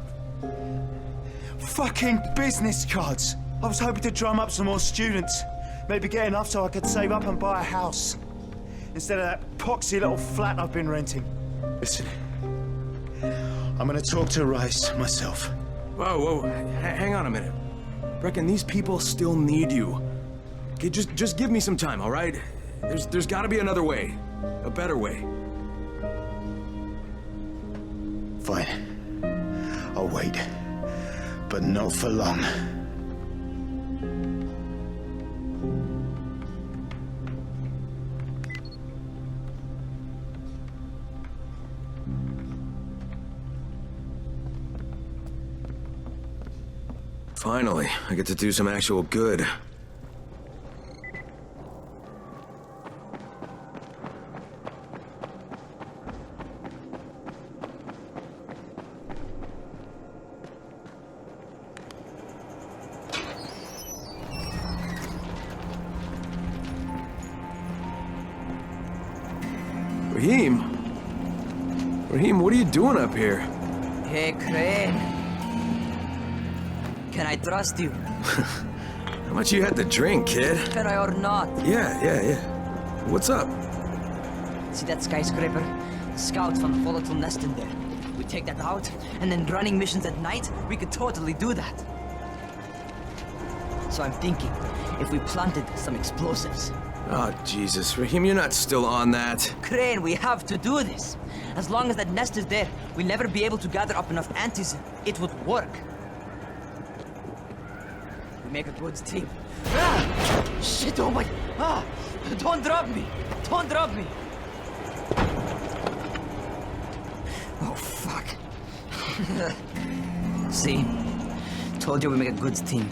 Fucking business cards. I was hoping to drum up some more students. Maybe get enough so I could save up and buy a house. Instead of that poxy little flat I've been renting. Listen, I'm gonna talk to Rice myself. Whoa, hang on a minute. Brecken, these people still need you. Okay, just give me some time, all right? There's gotta be another way. A better way. Fine. I'll wait. But not for long. Finally, I get to do some actual good. Raheem, what are you doing up here? Hey, Crane. Can I trust you? How much you had to drink, kid? Can I or not? Yeah. What's up? See that skyscraper? Scouts found a volatile nest in there. We take that out, and then running missions at night, we could totally do that. So I'm thinking, if we planted some explosives. Oh, Jesus. Raheem, you're not still on that. Crane, we have to do this. As long as that nest is there, we'll never be able to gather up enough antizin. It would work. We make a good team. Ah! Shit, oh my... Ah! Don't drop me! Don't drop me! Oh, fuck. See? Told you we make a good team.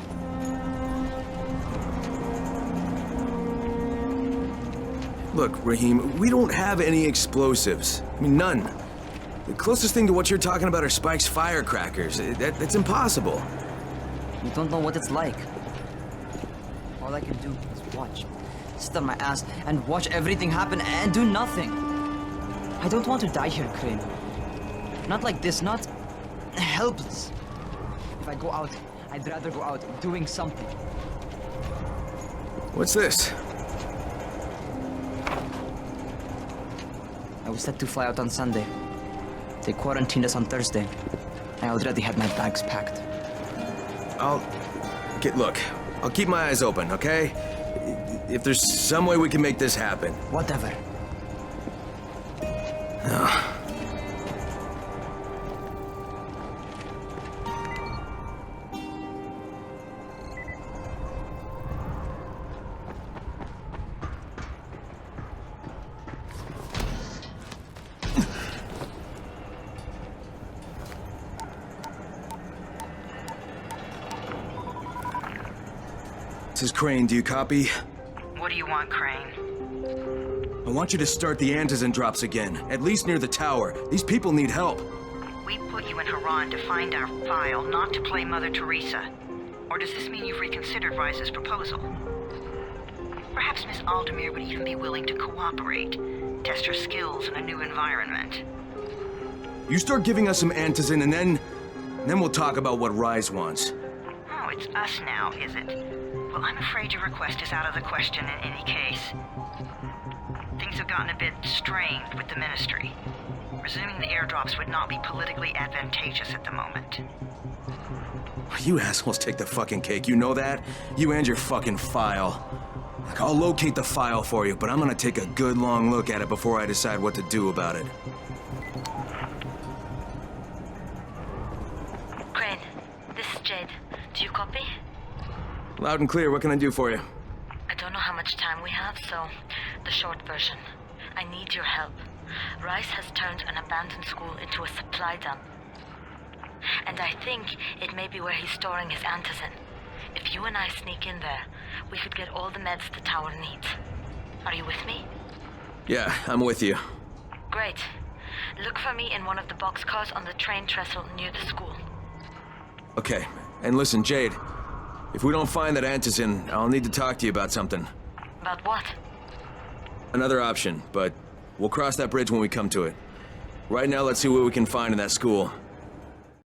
Look, Raheem, we don't have any explosives. I mean, none. The closest thing to what you're talking about are Spike's firecrackers. That's impossible. You don't know what it's like. All I can do is watch. Sit on my ass and watch everything happen and do nothing. I don't want to die here, Crane. Not like this, not helpless. If I go out, I'd rather go out doing something. What's this? I was set to fly out on Sunday. They quarantined us on Thursday. I already had my bags packed. Look, I'll keep my eyes open, okay? If there's some way we can make this happen. Whatever. This is Crane, do you copy? What do you want, Crane? I want you to start the antizin drops again, at least near the tower. These people need help. We put you in Haran to find our file, not to play Mother Teresa. Or does this mean you've reconsidered Rice's proposal? Perhaps Miss Aldemir would even be willing to cooperate, test her skills in a new environment. You start giving us some antizin and then we'll talk about what Rise wants. Oh, it's us now, is it? Well, I'm afraid your request is out of the question in any case. Things have gotten a bit strained with the Ministry. Resuming the airdrops would not be politically advantageous at the moment. You assholes take the fucking cake, you know that? You and your fucking file. Look, I'll locate the file for you, but I'm gonna take a good long look at it before I decide what to do about it. Crane, this is Jade. Do you copy? Loud and clear, what can I do for you? I don't know how much time we have, so the short version. I need your help. Rice has turned an abandoned school into a supply dump. And I think it may be where he's storing his antizin. If you and I sneak in there, we could get all the meds the tower needs. Are you with me? Yeah, I'm with you. Great. Look for me in one of the boxcars on the train trestle near the school. Okay, and listen, Jade. If we don't find that antizin, I'll need to talk to you about something. About what? Another option, but we'll cross that bridge when we come to it. Right now, let's see what we can find in that school.